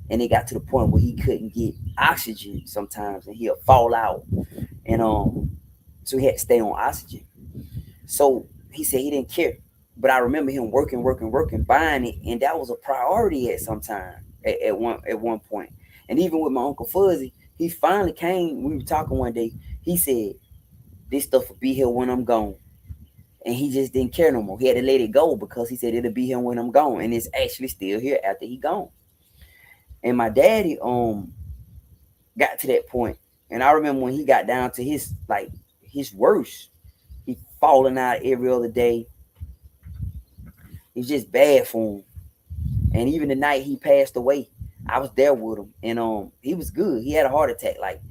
And it got to the point where he couldn't get oxygen sometimes and he'll fall out. And so he had to stay on oxygen. So he said he didn't care. But I remember him working, buying it, and that was a priority at some time at one point. And even with my Uncle Fuzzy, he finally came. We were talking one day. He said, this stuff will be here when I'm gone. And he just didn't care no more. He had to let it go because he said it'll be here when I'm gone. And it's actually still here after he gone. And my daddy got to that point. And I remember when he got down to his worst, he falling out every other day. It was just bad for him. And even the night he passed away, I was there with him. And he was good. He had a heart attack. Like,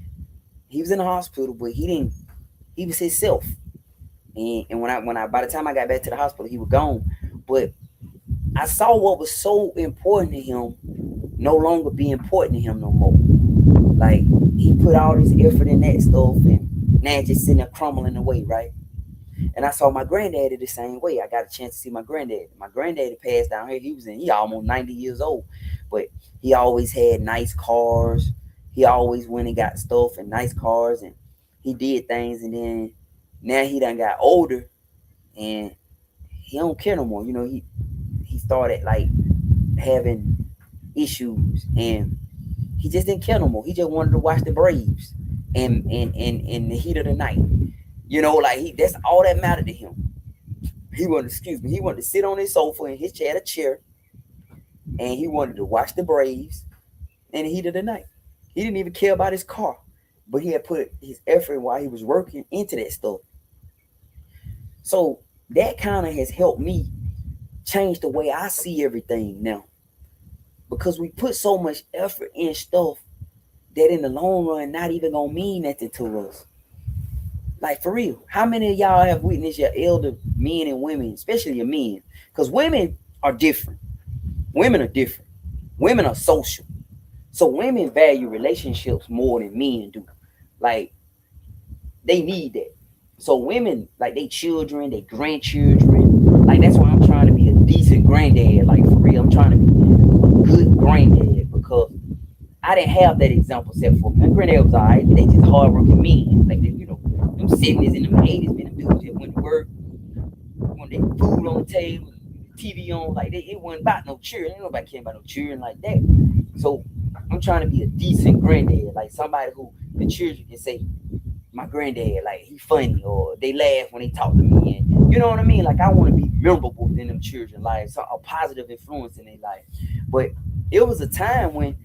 he was in the hospital, but he was himself. And when I by the time I got back to the hospital, he was gone. But I saw what was so important to him no longer be important to him no more. Like, he put all this effort in that stuff, and now it's just sitting there crumbling away, right? And I saw my granddaddy the same way. I got a chance to see my granddaddy. My granddaddy passed down here. He almost 90 years old, but he always had nice cars. He always went and got stuff and nice cars, and he did things. And then now he done got older, and he don't care no more. You know, he started like having issues, and he just didn't care no more. He just wanted to watch the Braves and the heat of the night. You know, like that's all that mattered to him. He wanted to sit on his sofa in his chair, and he wanted to watch the Braves and the heat of the night. He didn't even care about his car, but he had put his effort while he was working into that stuff. So that kind of has helped me change the way I see everything now, because we put so much effort in stuff that in the long run not even gonna mean nothing to us. Like, for real, how many of y'all have witnessed your elder men and women, especially your men? Because women are different. Women are social. So women value relationships more than men do. Like, they need that. So women, like, they children, they grandchildren. Like, that's why I'm trying to be a decent granddad. Like, for real, I'm trying to be a good granddad, because I didn't have that example set for me. My granddad was all right. They just hardworking men. Like, them 70s and them 80s, man, them dudes just went to work, when they food on the table, TV on, like, it wasn't about no children. Ain't nobody caring about no children like that. So I'm trying to be a decent granddad, like somebody who the children can say, my granddad, like, he funny, or they laugh when they talk to me, and you know what I mean? Like, I want to be memorable in them children, like a positive influence in their life. But it was a time when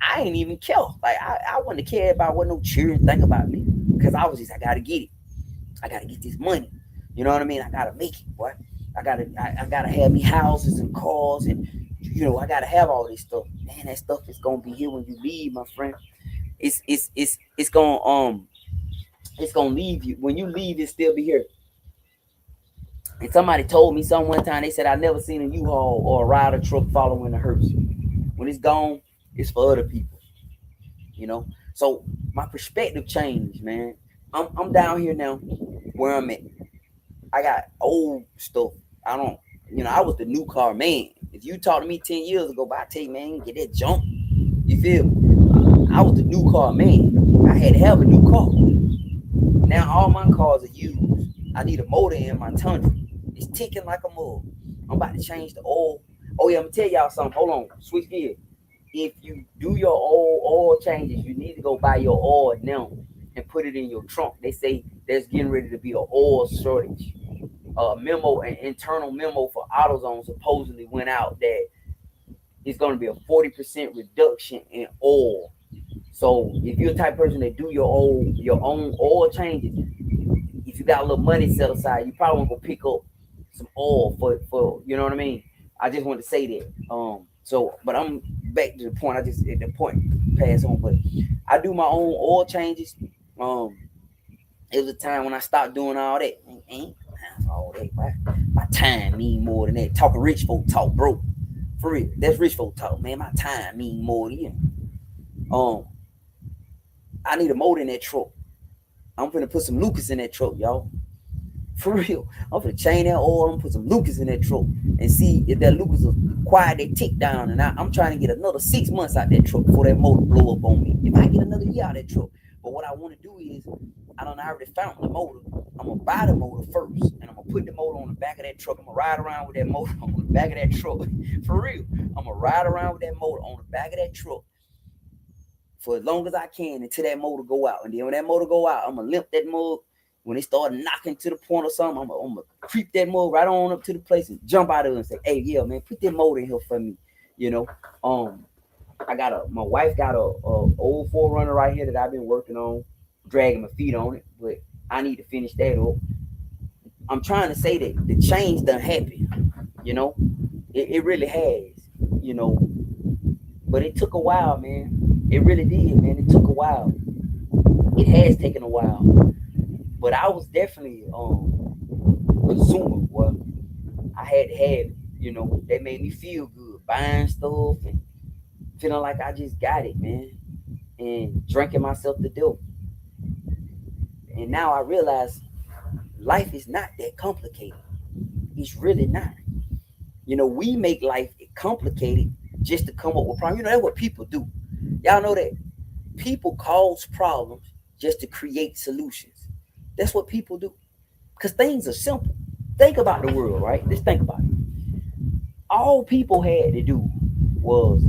I ain't even care. Like, I wouldn't care about what no children think about me, because I was just, I gotta get it. I gotta get this money. You know what I mean? I gotta make it, boy. I gotta have me houses and cars, and I gotta have all this stuff. Man, that stuff is gonna be here when you leave, my friend. It's gonna leave you. When you leave, it still be here. And somebody told me one time, they said, I never seen a U-Haul or a rider truck following a hearse. When it's gone, it's for other people. So my perspective changed, man. I'm down here now where I'm at. I got old stuff. I was the new car man. If you talked to me 10 years ago, I tell you, man, get that junk. You feel me? I was the new car man. I had to have a new car. Now all my cars are used. I need a motor in my Tundra. It's ticking like a mug. I'm about to change the oil. Oh yeah, I'm gonna tell y'all something. Hold on, switch gears. If you do your oil changes, you need to go buy your oil now and put it in your trunk. They say there's getting ready to be an oil shortage. An internal memo for AutoZone supposedly went out that it's going to be a 40% reduction in oil. So if you're the type of person that do your own oil changes, if you got a little money set aside, you probably want to go pick up some oil for you know what I mean. I just wanted to say that. But I'm back to the point. The point passed on, but I do my own oil changes. It was a time when I stopped doing all that. All that. My time mean more than that. Talking rich folk talk, bro. For real, that's rich folk talk, man. My time mean more than you. I need a motor in that truck. I'm finna put some Lucas in that truck, y'all. For real. I'm finna chain that oil. I'm gonna put some Lucas in that truck and see if that Lucas will quiet that tick down. And I'm trying to get another 6 months out that truck before that motor blow up on me. If I get another year out of that truck. But what I want to do is, I already found the motor. I'm gonna buy the motor first, and I'm gonna put the motor on the back of that truck. I'm gonna ride around with that motor on the back of that truck. For real. I'm gonna ride around with that motor on the back of that truck for as long as I can until that motor go out. And then when that motor go out, I'm gonna limp that mug. When they start knocking to the point or something, I'm gonna creep that mug right on up to the place and jump out of it and say, "Hey, yeah, man, put that motor in here for me." You know, my wife got a old 4Runner right here that I've been working on, dragging my feet on it, but I need to finish that up. I'm trying to say that the change done happen. You know, it really has. You know, but it took a while, man. It really did, man. It took a while. It has taken a while, but I was definitely a consumer. Boy, I had to have it. You know, that made me feel good buying stuff and feeling like I just got it, man, and drinking myself to death. And now I realize life is not that complicated. It's really not. You know, we make life complicated just to come up with problems. You know, that's what people do. Y'all know that people cause problems just to create solutions. That's what people do. Because things are simple. Think about the world, right? Let's think about it. All people had to do was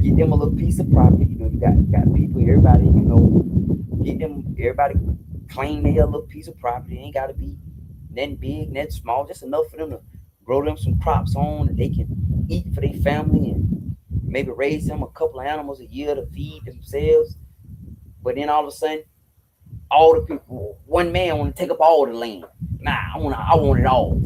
get them a little piece of property. You know, you got people, everybody, you know, get them, everybody claim their little piece of property. It ain't got to be nothing big, nothing small, just enough for them to grow them some crops on that they can eat for their family and maybe raise them a couple of animals a year to feed themselves. But then all of a sudden, all the people, one man want to take up all the land. Nah, I want it all.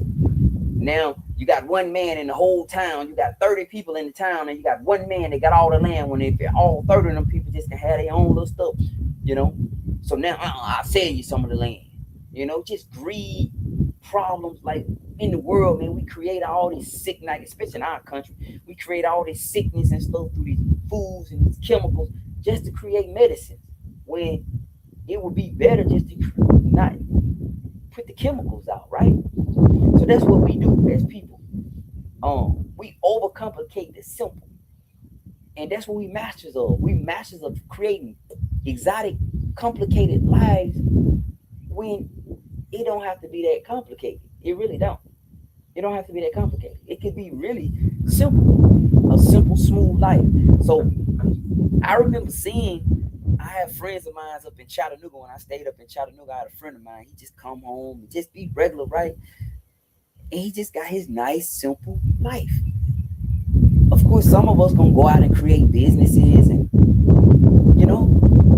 Now you got one man in the whole town. You got 30 people in the town, and you got one man that got all the land. When if all 30 of them people just can have their own little stuff, you know. So now I'll sell you some of the land. You know, just greed, problems like in the world, man. We create all these sick, like especially in our country, we create all this sickness and stuff through these foods and these chemicals just to create medicine. When it would be better just to not put the chemicals out, right? So that's what we do as people. We overcomplicate the simple, and that's what we masters of. We masters of creating exotic, complicated lives when it don't have to be that complicated. It really don't. It don't have to be that complicated. It could be really simple, a simple, smooth life. So I remember seeing. I have friends of mine up in Chattanooga. When I stayed up in Chattanooga, I had a friend of mine. He just come home and just be regular, right? And he just got his nice, simple life. Of course, some of us gonna go out and create businesses, and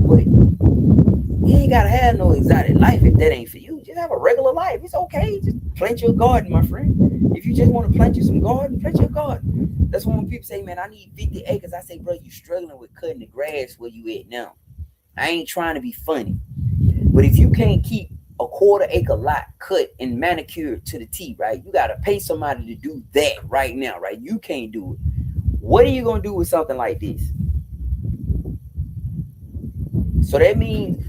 but you ain't gotta have no exotic life if that ain't for you. Just have a regular life. It's okay. Just plant your garden, my friend. If you just want to plant you some garden, plant your garden. That's when people say, "Man, I need 50 acres." I say, "Bro, you struggling with cutting the grass where you at now." I ain't trying to be funny, but if you can't keep a quarter-acre lot cut and manicured to the T, right? You gotta pay somebody to do that right now, right? You can't do it. What are you gonna do with something like this? So that means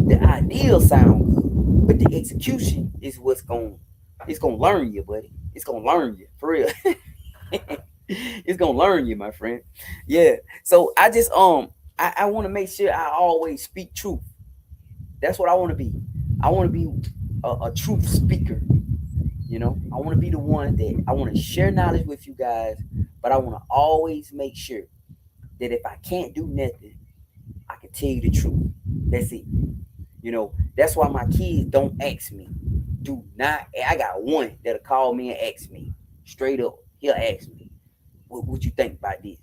the ideal sound good, but the execution is it's gonna learn you, buddy. It's gonna learn you for real. It's gonna learn you, my friend. Yeah. So I want to make sure I always speak truth. That's what I want to be. I want to be a truth speaker. You know, I want to be the one that I want to share knowledge with you guys, but I want to always make sure that if I can't do nothing, I can tell you the truth. That's it. You know, that's why my kids don't ask me. Do not. I got one that'll call me and ask me straight up. He'll ask me, "What you think about this?"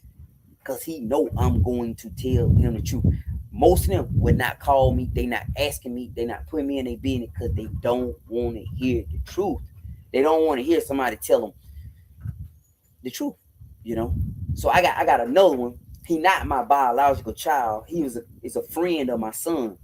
Because he know I'm going to tell him the truth. Most of them would not call me. They not asking me. They not putting me in their business because they don't want to hear the truth. They don't want to hear somebody tell them the truth. You know. So I got another one. He not my biological child. Is a friend of my son,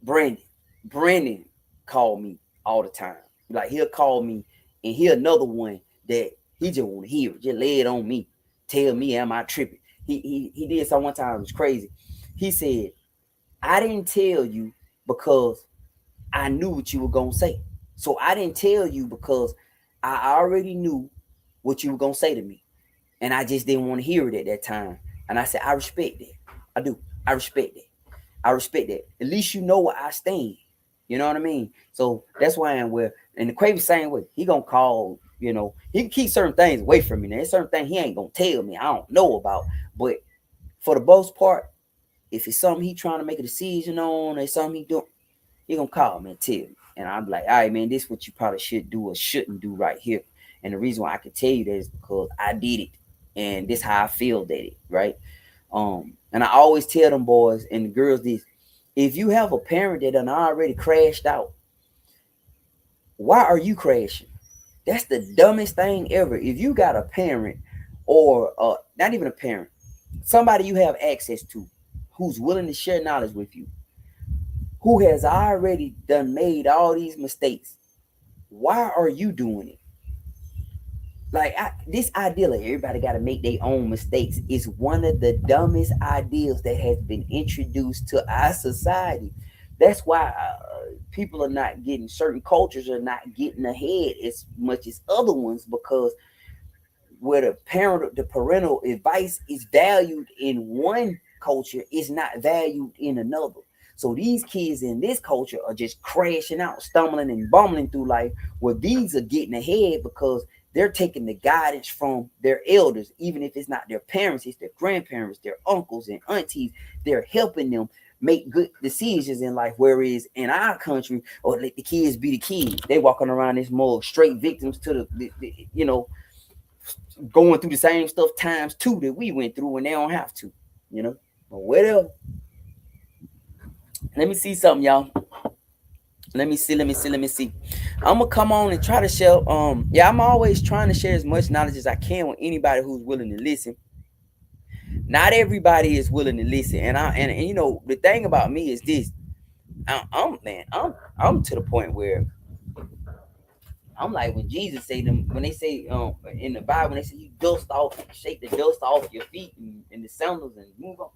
Brandon. Brandon called me all the time. Like he'll call me, and he another one that he just want to hear it. Just lay it on me. Tell me, am I tripping? He did something one time. It was crazy. He said, I didn't tell you because I knew what you were gonna say. So I didn't tell you because I already knew what you were gonna say to me. And I just didn't want to hear it at that time. And I said, I respect that. I do. I respect that. I respect that. At least you know where I stand. You know what I mean? So that's why I'm where, and the Craven same way. He gonna call, he can keep certain things away from me. Now, there's certain things he ain't gonna tell me I don't know about. But for the most part, if it's something he trying to make a decision on, or something he doing, he gonna call me and tell me. And I'm like, all right, man, this is what you probably should do or shouldn't do right here. And the reason why I can tell you that is because I did it. And this how I feel that it, right? And I always tell them boys and the girls this: if you have a parent that done already crashed out, why are you crashing? That's the dumbest thing ever. If you got a parent, or not even a parent, somebody you have access to, who's willing to share knowledge with you, who has already done made all these mistakes, why are you doing it? Like this idea of everybody got to make their own mistakes is one of the dumbest ideas that has been introduced to our society. That's why people are not getting, certain cultures are not getting ahead as much as other ones, because where the parental advice is valued in one culture is not valued in another. So these kids in this culture are just crashing out, stumbling and bumbling through life, where these are getting ahead because they're taking the guidance from their elders, even if it's not their parents, it's their grandparents, their uncles and aunties. They're helping them make good decisions in life. Whereas in our country, or let the kids be the kids, they walking around this more straight victims to going through the same stuff times two that we went through, and they don't have to, But whatever. Let me see something, y'all. Let me see. I'm gonna come on and try to share. I'm always trying to share as much knowledge as I can with anybody who's willing to listen. Not everybody is willing to listen, and the thing about me is this: I'm to the point where I'm like when Jesus say them, when they say in the Bible, when they say you dust off, shake the dust off your feet and the sandals and move on.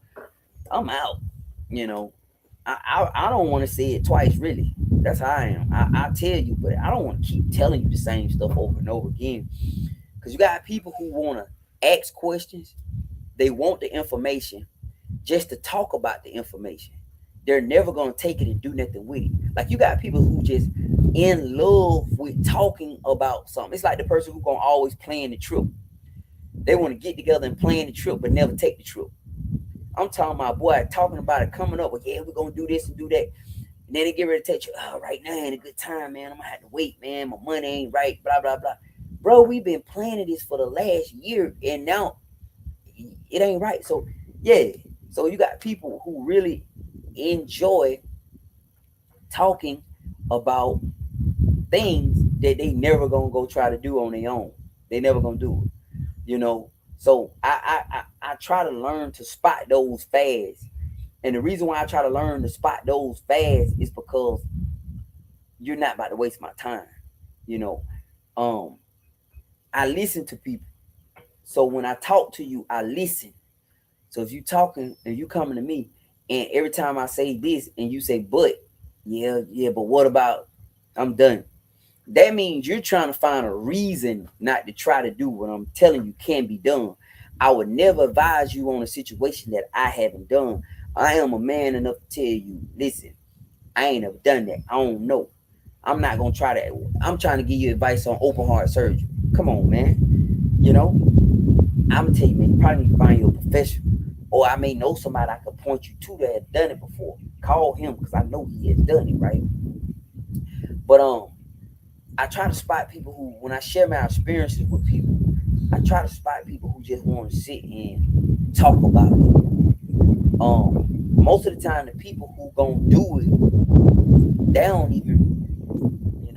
I'm out. I don't want to say it twice, really. That's how I am. I tell you, but I don't want to keep telling you the same stuff over and over again. Because you got people who want to ask questions. They want the information just to talk about the information. They're never going to take it and do nothing with it. Like you got people who just in love with talking about something. It's like the person who going to always plan the trip. They want to get together and plan the trip, but never take the trip. I'm talking about, boy, talking about it coming up. Well, yeah, we're going to do this and do that. And then they get ready to take you, right now ain't a good time, man. I'm going to have to wait, man. My money ain't right, blah, blah, blah. Bro, we've been planning this for the last year, and now it ain't right. So, yeah. So you got people who really enjoy talking about things that they never going to go try to do on their own. They never going to do it, So I try to learn to spot those fads. And the reason why I try to learn to spot those fads is because you're not about to waste my time. I listen to people. So when I talk to you, I listen. So if you talking and you coming to me, and every time I say this and you say, but what about, I'm done. That means you're trying to find a reason not to try to do what I'm telling you can be done. I would never advise you on a situation that I haven't done. I am a man enough to tell you, listen, I ain't never done that. I don't know. I'm not going to try that. I'm trying to give you advice on open heart surgery. Come on, man. I'm going to tell you, man, you probably need to find you a professional. Or I may know somebody I could point you to that has done it before. Call him because I know he has done it, right? But I try to spot people who, when I share my experiences with people, I try to spot people who just want to sit and talk about it. Most of the time, the people who gonna do it, they don't even,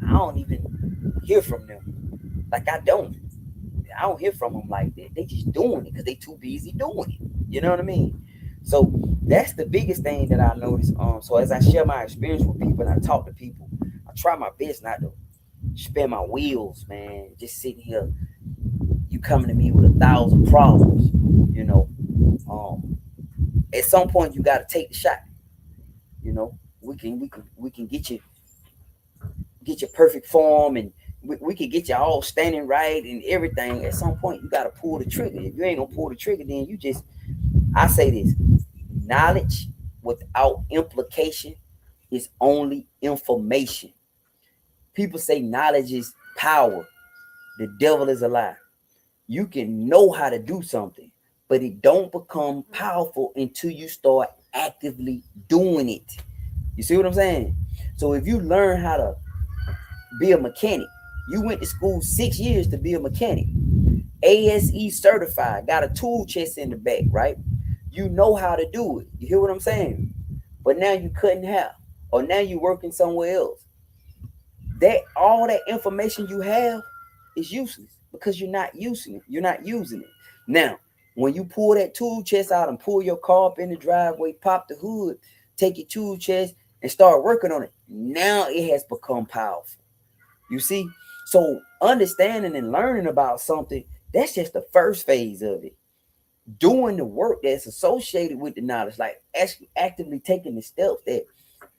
I don't even hear from them. Like I don't hear from them like that. They just doing it because they too busy doing it. You know what I mean? So that's the biggest thing that I notice. So as I share my experience with people and I talk to people, I try my best not to spin my wheels, man. Just sitting here, you coming to me with 1,000 problems, at some point you got to take the shot. You know, we can get your perfect form, and we can get you all standing right and everything. At some point, you got to pull the trigger. If you ain't gonna pull the trigger, then you just, I say this: knowledge without implication is only information. People say knowledge is power. The devil is a lie. You can know how to do something, but it don't become powerful until you start actively doing it. You see what I'm saying? So if you learn how to be a mechanic, you went to school 6 years to be a mechanic, ASE certified, got a tool chest in the back, right? You know how to do it. You hear what I'm saying? But now you couldn't have, or now you working somewhere else. That all that information you have is useless because you're not using it. You're not using it. Now, when you pull that tool chest out and pull your car up in the driveway, pop the hood, take your tool chest and start working on it, now it has become powerful. You see? So understanding and learning about something, that's just the first phase of it. Doing the work that's associated with the knowledge, like actually actively taking the steps that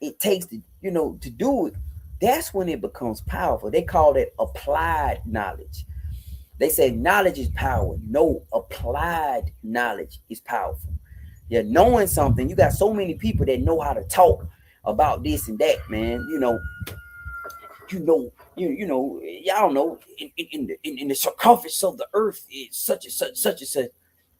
it takes to, to do it, that's when it becomes powerful. They call that applied knowledge. They say knowledge is power. No, applied knowledge is powerful. Yeah, knowing something, you got so many people that know how to talk about this and that, man. Y'all know in the circumference of the earth is such and such.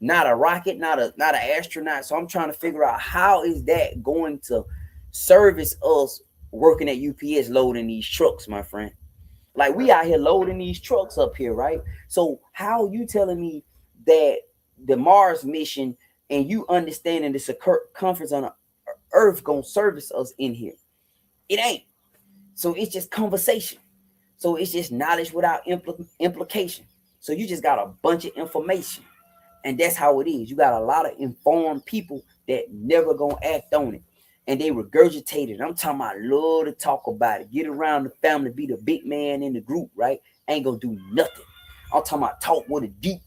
Not a rocket, not an astronaut. So I'm trying to figure out how is that going to service us working at UPS loading these trucks, my friend. Like we out here loading these trucks up here, right? So how you telling me that the Mars mission and you understanding the circumference on the earth gonna service us in here? It ain't. So it's just conversation. So it's just knowledge without implication. So you just got a bunch of information. And that's how it is. You got a lot of informed people that never gonna act on it. And they regurgitate it. I'm talking about love to talk about it. Get around the family, be the big man in the group, right? Ain't gonna do nothing. I'm talking about talk with a deep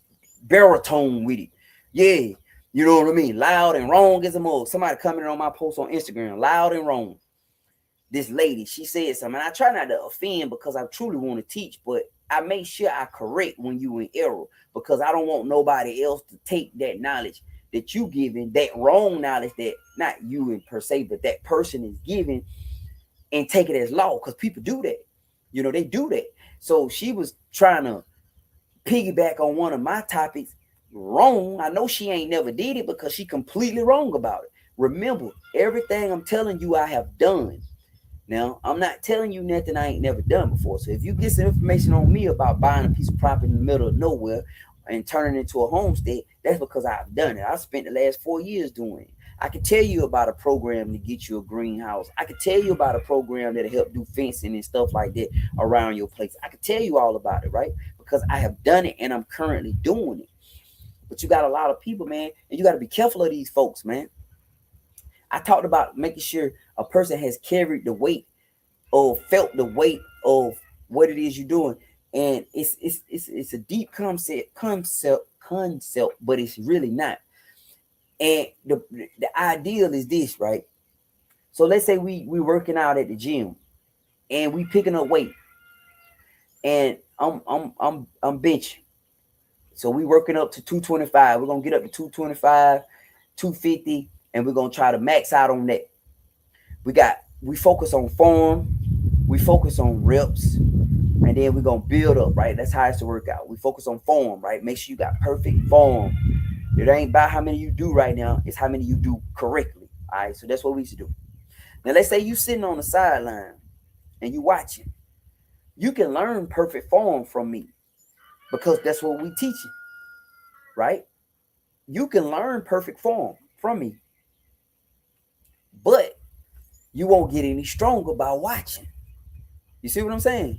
baritone with it. Yeah, you know what I mean? Loud and wrong as a mug. Somebody commented on my post on Instagram, loud and wrong. This lady, she said something. And I try not to offend because I truly want to teach, but I make sure I correct when you in error because I don't want nobody else to take that knowledge that you giving, that wrong knowledge that not you in per se, but that person is giving and take it as law because people do that. They do that. So she was trying to piggyback on one of my topics wrong. I know she ain't never did it because she completely wrong about it. Remember, everything I'm telling you I have done. Now, I'm not telling you nothing I ain't never done before. So if you get some information on me about buying a piece of property in the middle of nowhere and turning it into a homestead, that's because I've done it. I spent the last 4 years doing it. I can tell you about a program to get you a greenhouse. I can tell you about a program that'll help do fencing and stuff like that around your place. I can tell you all about it, right? Because I have done it and I'm currently doing it. But you got a lot of people, man, and you got to be careful of these folks, man. I talked about making sure a person has carried the weight or felt the weight of what it is you're doing. And it's a deep concept, but it's really not. And the ideal is this, right? So let's say we working out at the gym and we picking up weight. And I'm benching. So we working up to 225. We're gonna get up to 225, 250, and we're gonna try to max out on that. We focus on form, we focus on reps, and then we're gonna build up, right? That's how it's to work out. We focus on form, right? Make sure you got perfect form. It ain't about how many you do right now, it's how many you do correctly. All right, so that's what we used to do. Now let's say you sitting on the sideline and you watching. You can learn perfect form from me because that's what we teaching, right? You can learn perfect form from me, but you won't get any stronger by watching. You see what I'm saying?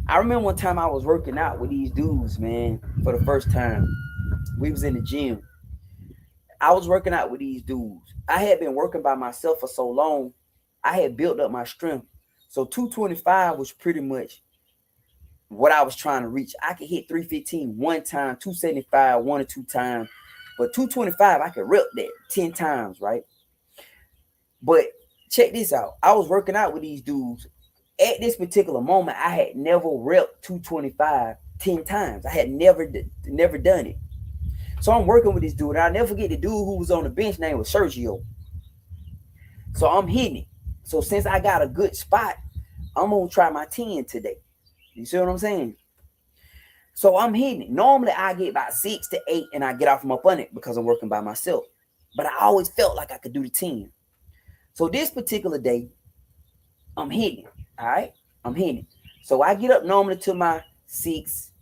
I remember one time I was working out with these dudes, man, for the first time. We was in the gym. I was working out with these dudes. I had been working by myself for so long. I had built up my strength. So 225 was pretty much what I was trying to reach. I could hit 315 one time, 275 one or two times. But 225, I could rep that 10 times, right? But check this out. I was working out with these dudes. At this particular moment, I had never repped 225 10 times. I had never done it. So I'm working with this dude. I'll never forget the dude who was on the bench name was Sergio. So I'm hitting it. So since I got a good spot, I'm going to try my 10 today. You see what I'm saying? So I'm hitting it. Normally I get about 6 to 8 and I get off my up it because I'm working by myself. But I always felt like I could do the 10. So this particular day, I'm hitting it. All right? I'm hitting it. So I get up normally to my 6,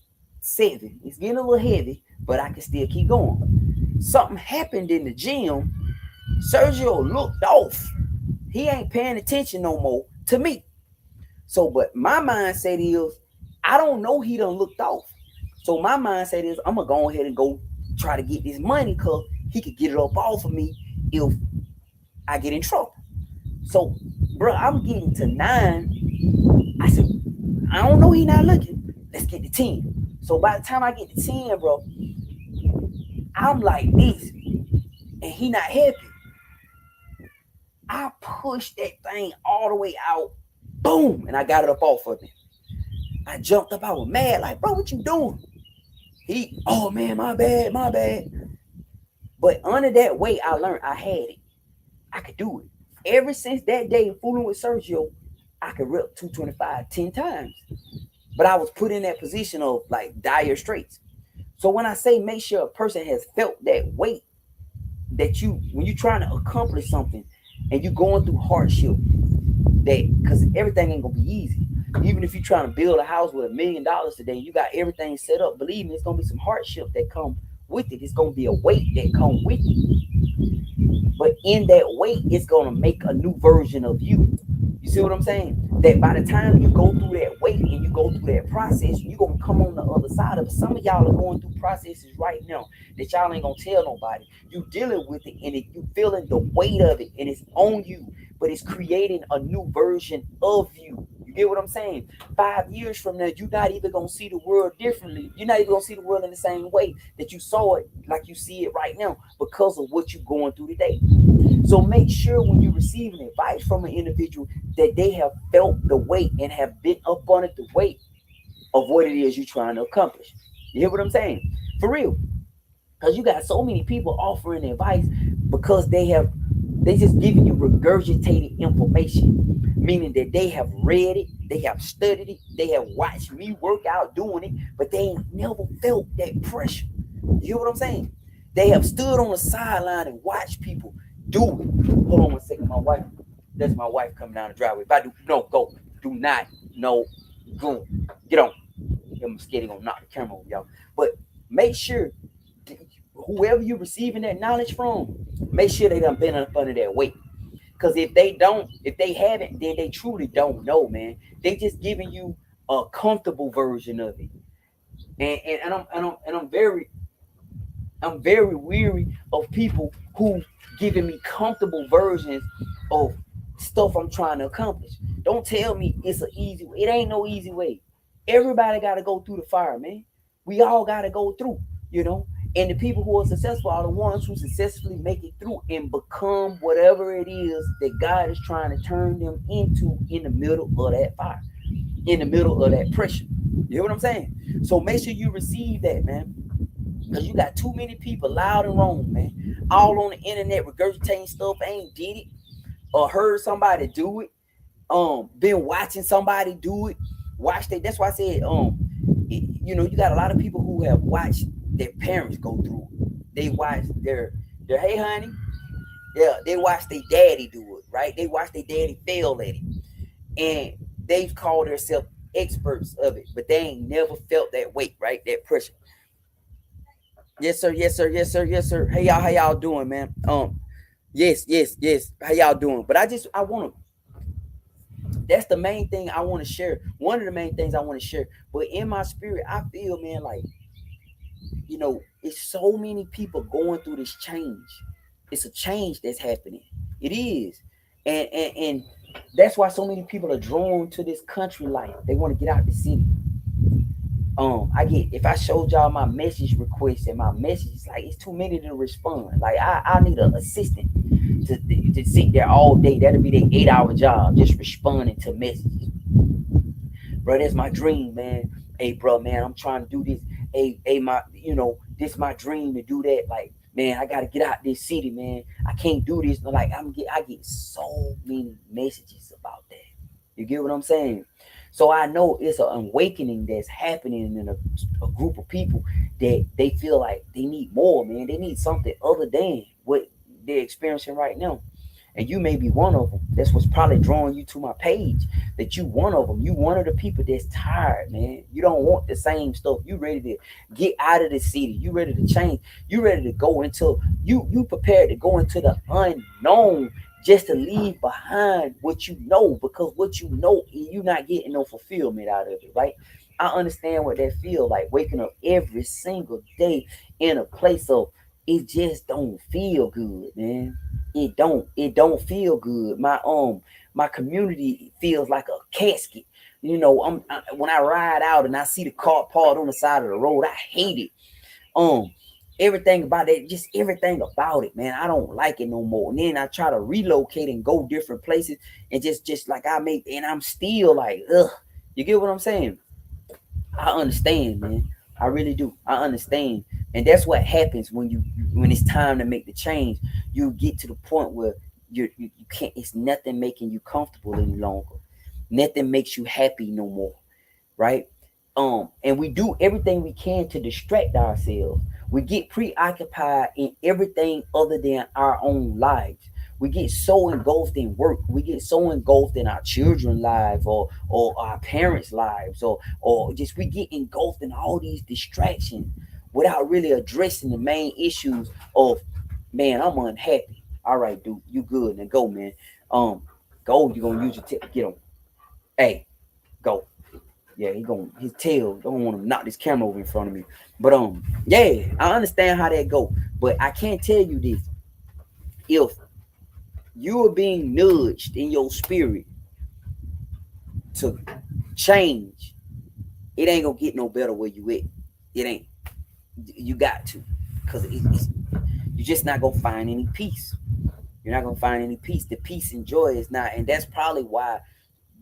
7. It's getting a little heavy, but I can still keep going. Something happened in the gym. Sergio looked off. He ain't paying attention no more to me. So, but my mindset is, I don't know he done looked off. So my mindset is, I'm going to go ahead and go try to get this money because he could get it up off of me if I get in trouble. So, bro, I'm getting to 9. I said, I don't know he not looking. Let's get to 10. So by the time I get to 10, bro, I'm like this. And he not happy. I pushed that thing all the way out. Boom. And I got it up off of me. I jumped up. I was mad. Like, bro, what you doing? Oh, man, my bad. But under that weight, I learned I had it. I could do it. Ever since that day, fooling with Sergio, I could rep 225 10 times. But I was put in that position of like dire straits. So when I say make sure a person has felt that weight, that when you're trying to accomplish something and you're going through hardship, that because everything ain't gonna be easy. Even if you're trying to build a house with $1 million today, you got everything set up. Believe me, it's gonna be some hardship that come with it. It's gonna be a weight that come with it. But in that weight, it's gonna make a new version of you. You see what I'm saying? That by the time you go through that weight and you go through that process, you're gonna come on the other side of it. Some of y'all are going through processes right now that y'all ain't gonna tell nobody. You dealing with it and you feeling the weight of it and it's on you, but it's creating a new version of you. You get what I'm saying? 5 years from now, you're not even gonna see the world differently. You're not even gonna see the world in the same way that you saw it, like you see it right now, because of what you're going through today. So make sure when you're receiving advice from an individual that they have felt the weight and have been up on it, the weight of what it is you're trying to accomplish. You hear what I'm saying? For real. Because you got so many people offering advice because they just giving you regurgitated information, meaning that they have read it, they have studied it, they have watched me work out doing it, but they ain't never felt that pressure. You hear what I'm saying? They have stood on the sideline and watched people do it. Hold on one second, my wife. That's my wife coming down the driveway. If I do, no, go. Do not, no, go. Get on. I'm scared gonna knock the camera over, y'all. But make sure whoever you're receiving that knowledge from, make sure they done been up under that weight. Because if they haven't, then they truly don't know, man. They just giving you a comfortable version of it. And I'm very weary of people who giving me comfortable versions of stuff I'm trying to accomplish. Don't tell me it's an easy way. It ain't no easy way. Everybody got to go through the fire, man. We all got to go through, you know. And the people who are successful are the ones who successfully make it through and become whatever it is that God is trying to turn them into in the middle of that fire, in the middle of that pressure. You know what I'm saying? So make sure you receive that, man. Because you got too many people loud and wrong, man. All on the internet regurgitating stuff, ain't did it or heard somebody do it. Been watching somebody do it. Watched it. That's why I said, you got a lot of people who have watched their parents go through it. They watched their hey honey. Yeah, they watched their daddy do it, right? They watched their daddy fail at it. And they've called themselves experts of it, but they ain't never felt that weight, right? That pressure. Yes, sir. Yes, sir. Yes, sir. Yes, sir. Hey, y'all. How y'all doing, man? Yes. How y'all doing? But I want to. That's the main thing I want to share. One of the main things I want to share. But in my spirit, I feel, man, like, it's so many people going through this change. It's a change that's happening. It is, and that's why so many people are drawn to this country life. They want to get out of the city. I get, if I showed y'all my message requests and my messages, like it's too many to respond. Like I need an assistant to sit there all day. That'll be their 8 hour job, just responding to messages. Bro, that's my dream, man. Hey, bro, man, I'm trying to do this. Hey, my, this my dream to do that. Like, man, I gotta get out this city, man. I can't do this. But like, I get so many messages about that. You get what I'm saying? So I know it's an awakening that's happening in a group of people that they feel like they need more, man. They need something other than what they're experiencing right now. And you may be one of them. That's what's probably drawing you to my page. That you one of them. You one of the people that's tired, man. You don't want the same stuff. You ready to get out of the city. You ready to change. You ready to go into you prepared to go into the unknown just to leave behind what you know, because what you know you're not getting no fulfillment out of it, right? I understand what that feel like, waking up every single day in a place of it just don't feel good, man. It don't feel good. My community feels like a casket. When I ride out and I see the car parked on the side of the road, I hate it. Um, Everything about it, just everything about it, man. I don't like it no more. And then I try to relocate and go different places, and just like and I'm still like, ugh. You get what I'm saying? I understand, man. I really do. I understand. And that's what happens when it's time to make the change. You get to the point where you can't, it's nothing making you comfortable any longer. Nothing makes you happy no more, right? And we do everything we can to distract ourselves. We get preoccupied in everything other than our own lives. We get so engulfed in work. We get so engulfed in our children's lives, or our parents' lives, or just we get engulfed in all these distractions without really addressing the main issues of, man, I'm unhappy. All right, dude, you good? Now go, man. Go. You gonna use your get him. Hey, go. Yeah, his tail. Don't want to knock this camera over in front of me. But yeah, I understand how that go. But I can't tell you this. If you are being nudged in your spirit to change, it ain't gonna get no better where you at. It ain't. You got to, because you're just not gonna find any peace. You're not gonna find any peace. The peace and joy is not, and that's probably why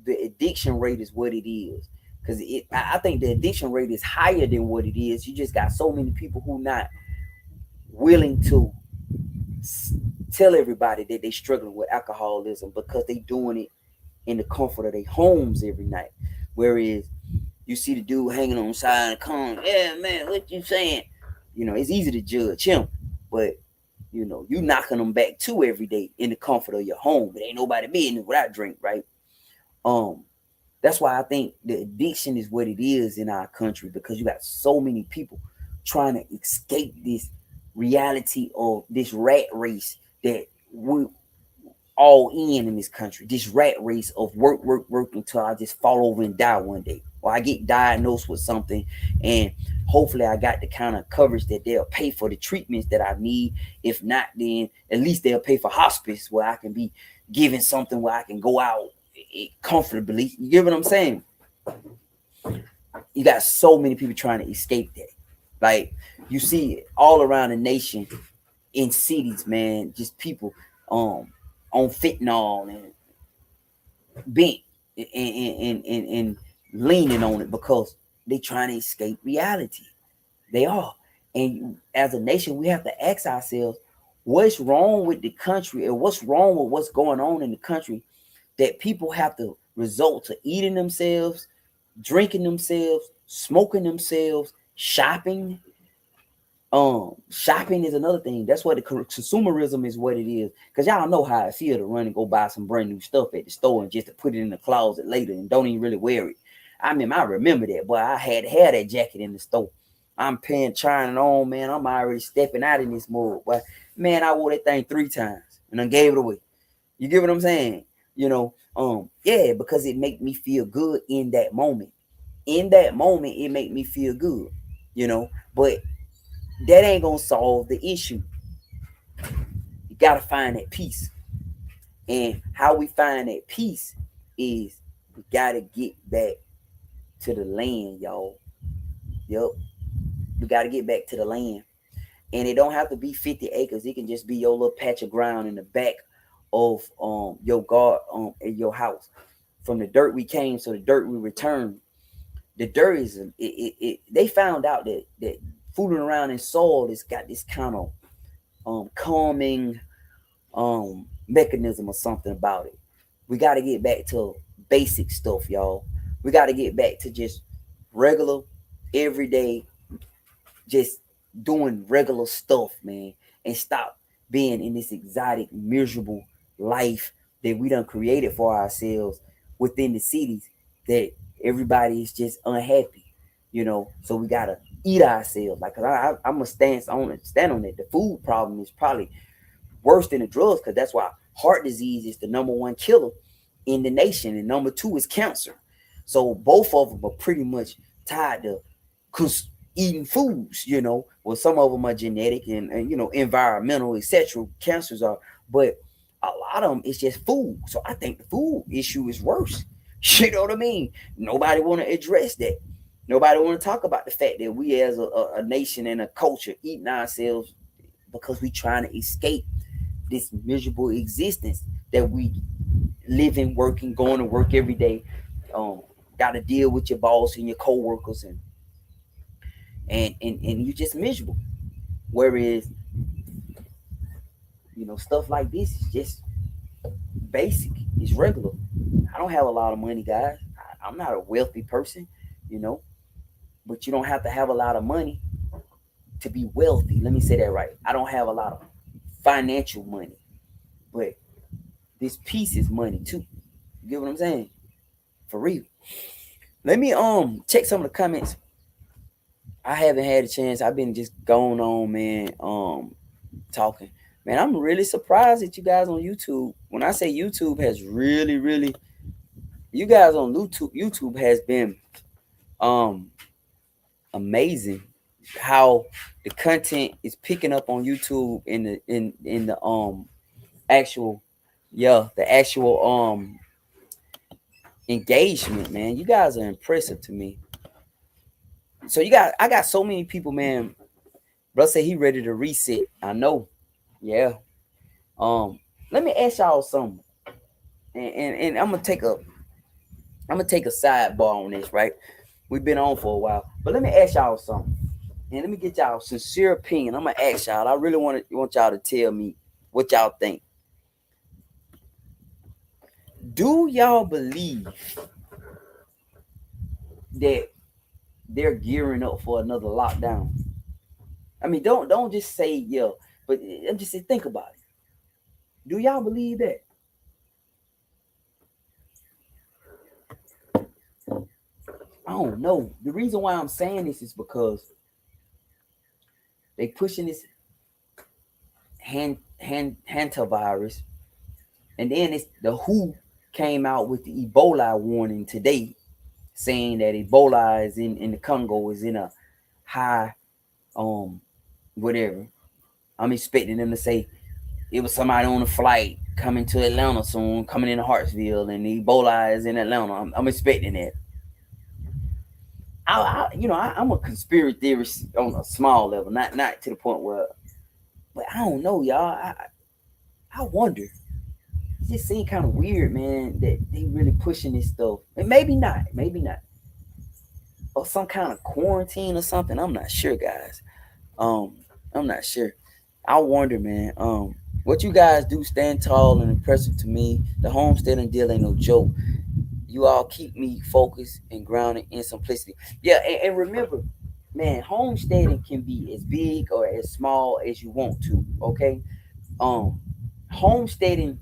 the addiction rate is what it is. Because I think the addiction rate is higher than what it is. You just got so many people who not willing to tell everybody that they struggling with alcoholism, because they doing it in the comfort of their homes every night. Whereas you see the dude hanging on the side of the car, yeah, man, what you saying? It's easy to judge him, but you knocking them back too every day in the comfort of your home. It ain't nobody business without drink, right? Um, that's why I think the addiction is what it is in our country, because you got so many people trying to escape this reality of this rat race that we all in this country. This rat race of work, work, work until I just fall over and die one day, or I get diagnosed with something, and hopefully I got the kind of coverage that they'll pay for the treatments that I need. If not, then at least they'll pay for hospice, where I can be given something where I can go out comfortably. You get what I'm saying? You got so many people trying to escape that. Like, you see it all around the nation, in cities, man. Just people on fentanyl and bent and leaning on it, because they trying to escape reality. They are. And as a nation, we have to ask ourselves, what's wrong with the country, and what's wrong with what's going on in the country, that people have to resort to eating themselves, drinking themselves, smoking themselves, shopping. Shopping is another thing. That's what the consumerism is, what it is. Because y'all know how I feel to run and go buy some brand new stuff at the store and just to put it in the closet later and don't even really wear it. I remember that, but I had to have that jacket in the store. I'm trying it on, man. I'm already stepping out in this mode. But man, I wore that thing 3 times and then gave it away. You get what I'm saying? Yeah, because it make me feel good in that moment. In that moment, it make me feel good, but that ain't gonna solve the issue. You gotta find that peace. And how we find that peace is we gotta get back to the land, y'all. Yep. We got to get back to the land. And it don't have to be 50 acres. It can just be your little patch of ground in the back of your guard in your house. From the dirt we came, so the dirt we returned. The dirt is they found out that fooling around in soil has got this kind of calming mechanism or something about it. We got to get back to basic stuff, y'all. We got to get back to just regular, everyday, just doing regular stuff, man, and stop being in this exotic, miserable life that we done created for ourselves within the cities that everybody is just unhappy, you know. So we gotta eat ourselves. Like, I'm gonna stand on it. The food problem is probably worse than the drugs, because that's why heart disease is the number one killer in the nation, and number two is cancer. So both of them are pretty much tied to eating foods, you know. Well, some of them are genetic and you know, environmental, etc. Cancers are, but a lot of them is just food. So I think the food issue is worse. You know what I mean? Nobody want to address that. Nobody want to talk about the fact that we as a nation and a culture eating ourselves because we trying to escape this miserable existence that we living, working, going to work every day. Got to deal with your boss and your coworkers, and you're just miserable. Whereas, you know, stuff like this is just basic. It's regular. I don't have a lot of money, guys. I'm not a wealthy person, you know, but you don't have to have a lot of money to be wealthy. Let me say that right. I don't have a lot of financial money, but this piece is money too. You get what I'm saying? For real. Let me check some of the comments. I haven't had a chance. I've been just going on, man, talking. Man, I'm really surprised at you guys on YouTube. When I say YouTube has really, really, you guys on YouTube has been amazing how the content is picking up on YouTube in the actual, yeah, the actual engagement, man. You guys are impressive to me. So I got so many people, man. Bro say he ready to reset. I know. Yeah. Let me ask y'all something. And I'm gonna take a sidebar on this, right? We've been on for a while. But let me ask y'all something. And let me get y'all sincere opinion. I'm gonna ask y'all. I really want y'all to tell me what y'all think. Do y'all believe that they're gearing up for another lockdown? I mean, don't just say yeah, but just say think about it. Do y'all believe that? I don't know. The reason why I'm saying this is because they pushing this hantavirus, and then it's the WHO came out with the Ebola warning today, saying that Ebola is in the Congo is in a high whatever. I'm expecting them to say it was somebody on a flight coming to Atlanta soon, coming into Hartsville, and the Ebola is in Atlanta. I'm expecting that. I'm a conspiracy theorist on a small level, not to the point where, but I don't know, y'all. I wonder. It just seems kind of weird, man, that they really pushing this stuff. And maybe not, or some kind of quarantine or something. I'm not sure, guys. I'm not sure. I wonder, man. What you guys do stand tall and impressive to me. The homesteading deal ain't no joke. You all keep me focused and grounded in simplicity. Yeah, and remember, man, homesteading can be as big or as small as you want to. Okay, homesteading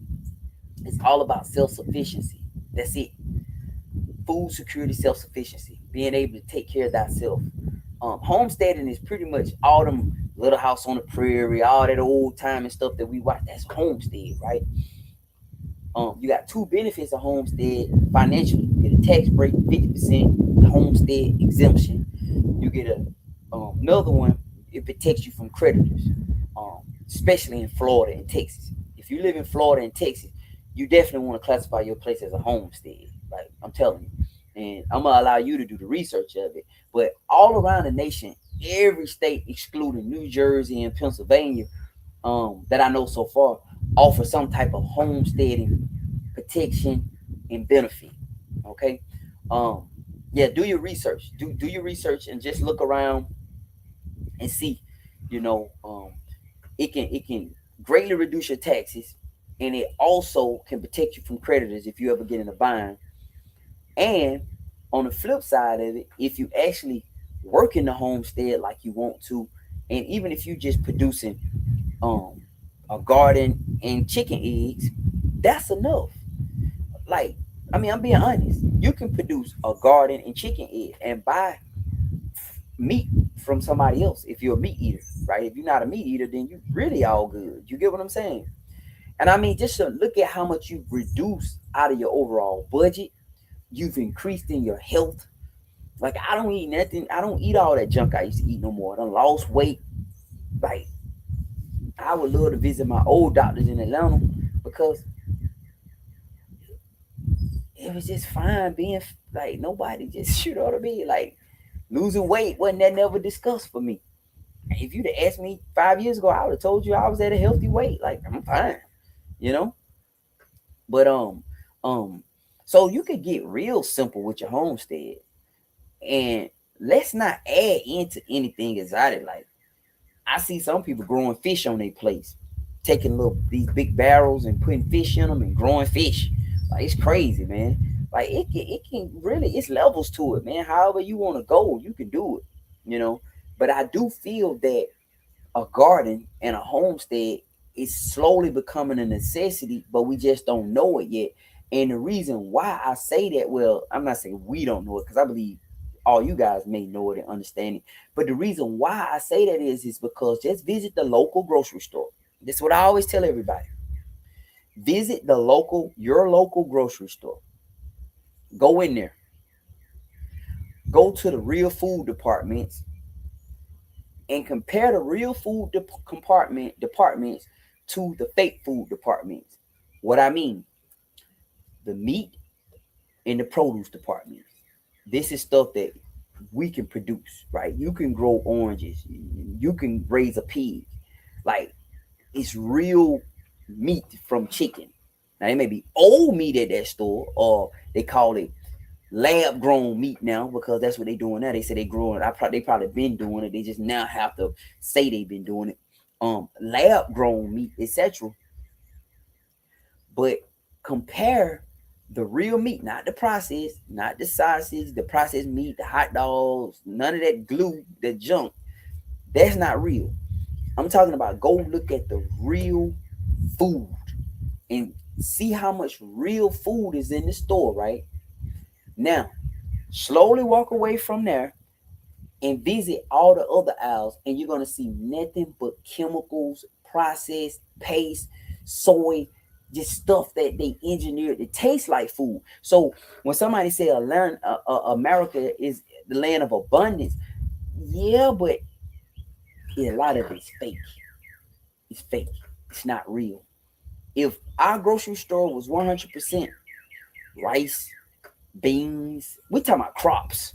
is all about self-sufficiency. That's it. Food security, self-sufficiency, being able to take care of thyself. Homesteading is pretty much all them Little House on the Prairie, all that old time and stuff that we watch. That's homestead, right? You got two benefits of homestead financially. You get a tax break, 50% homestead exemption. You get another one, it protects you from creditors, especially in Florida and Texas. If you live in Florida and Texas, you definitely want to classify your place as a homestead. Like I'm telling you, and I'm gonna allow you to do the research of it. But all around the nation, every state excluding New Jersey and Pennsylvania, that I know so far, offer some type of homesteading protection and benefit. Okay, um, yeah, do your research. Do your research and just look around and see. You know, it can greatly reduce your taxes, and it also can protect you from creditors if you ever get in a bind. And on the flip side of it, if you actually work in the homestead like you want to, and even if you just producing um a garden and chicken eggs, that's enough. Like, I mean, I'm being honest. You can produce a garden and chicken egg and buy meat from somebody else if you're a meat eater, right? If you're not a meat eater, then you really all good. You get what I'm saying? And I mean, just to look at how much you've reduced out of your overall budget, you've increased in your health. Like, I don't eat nothing. I don't eat all that junk I used to eat no more. I done lost weight. Like, I would love to visit my old doctors in Atlanta because it was just fine being like nobody just shoot ought to be like losing weight wasn't that never discussed for me. If you'd have asked me 5 years ago, I would have told you I was at a healthy weight. Like, I'm fine, you know. But um, so you could get real simple with your homestead, and let's not add into anything exotic. Like, I see some people growing fish on their place, taking little these big barrels and putting fish in them and growing fish. Like, it's crazy, man. Like, it can really, it's levels to it, man. However you want to go, you can do it, you know. But I do feel that a garden and a homestead is slowly becoming a necessity, but we just don't know it yet. And the reason why I say that, well, I'm not saying we don't know it because I believe all you guys may know it and understand it. But the reason why I say that is because just visit the local grocery store. This is what I always tell everybody. Visit your local grocery store. Go in there. Go to the real food departments and compare the real food departments to the fake food departments. What I mean, the meat and the produce departments. This is stuff that we can produce, right? You can grow oranges, you can raise a pig. Like, it's real meat from chicken. Now, it may be old meat at that store, or they call it lab grown meat now because that's what they doing now. They say they growing it. They probably been doing it. They just now have to say they've been doing it. Lab grown meat, etc. But compare the real meat, not the processed, not the sausage, the processed meat, the hot dogs, none of that glue, the junk. That's not real. I'm talking about go look at the real food and see how much real food is in the store, right? Now, slowly walk away from there and visit all the other aisles, and you're gonna see nothing but chemicals, processed paste, soy, just stuff that they engineered to taste like food. So when somebody say America is the land of abundance, yeah, but a lot of it's fake. It's fake. It's not real. If our grocery store was 100% rice, beans, we're talking about crops.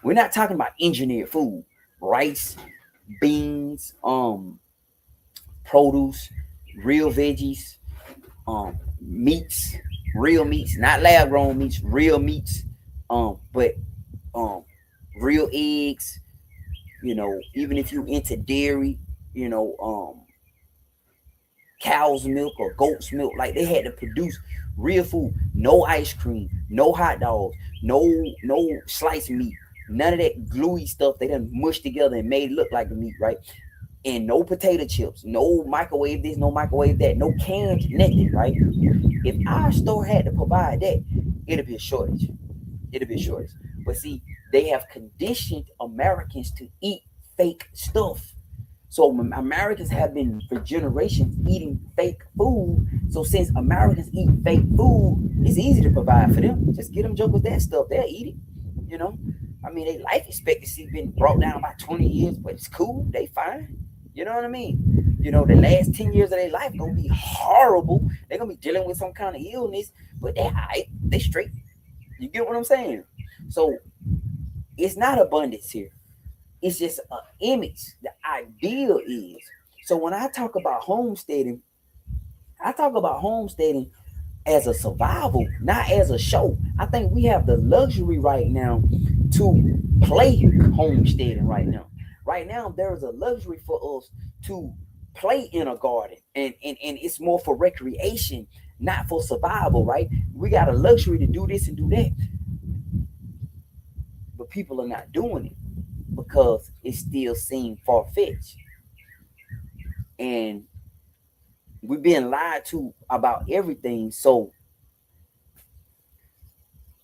We're not talking about engineered food. Rice, beans, produce, real veggies, meats, real meats, not lab grown meats, real meats, but um real eggs, even if you into dairy, you know, cow's milk or goat's milk, like they had to produce real food. No ice cream, no hot dogs, no sliced meat, none of that gluey stuff they done mushed together and made it look like the meat, right? And no potato chips, no microwave this, no microwave that, no canned nothing, right? If our store had to provide that, it'd be a shortage. It'd be a shortage. But see, they have conditioned Americans to eat fake stuff. So Americans have been for generations eating fake food. So since Americans eat fake food, it's easy to provide for them. Just get them jokers that stuff. They'll eat it. You know, I mean, their life expectancy been brought down by 20 years, but it's cool. They fine. You know what I mean? The last 10 years of their life gonna be horrible. They're gonna be dealing with some kind of illness, but they straight. You get what I'm saying? So it's not abundance here. It's just an image. The ideal is. So when I talk about homesteading, I talk about homesteading as a survival, not as a show. I think we have the luxury right now to play homesteading right now. Right now, there is a luxury for us to play in a garden, and it's more for recreation, not for survival, right? We got a luxury to do this and do that, but people are not doing it because it still seems far fetched. And we're being lied to about everything. So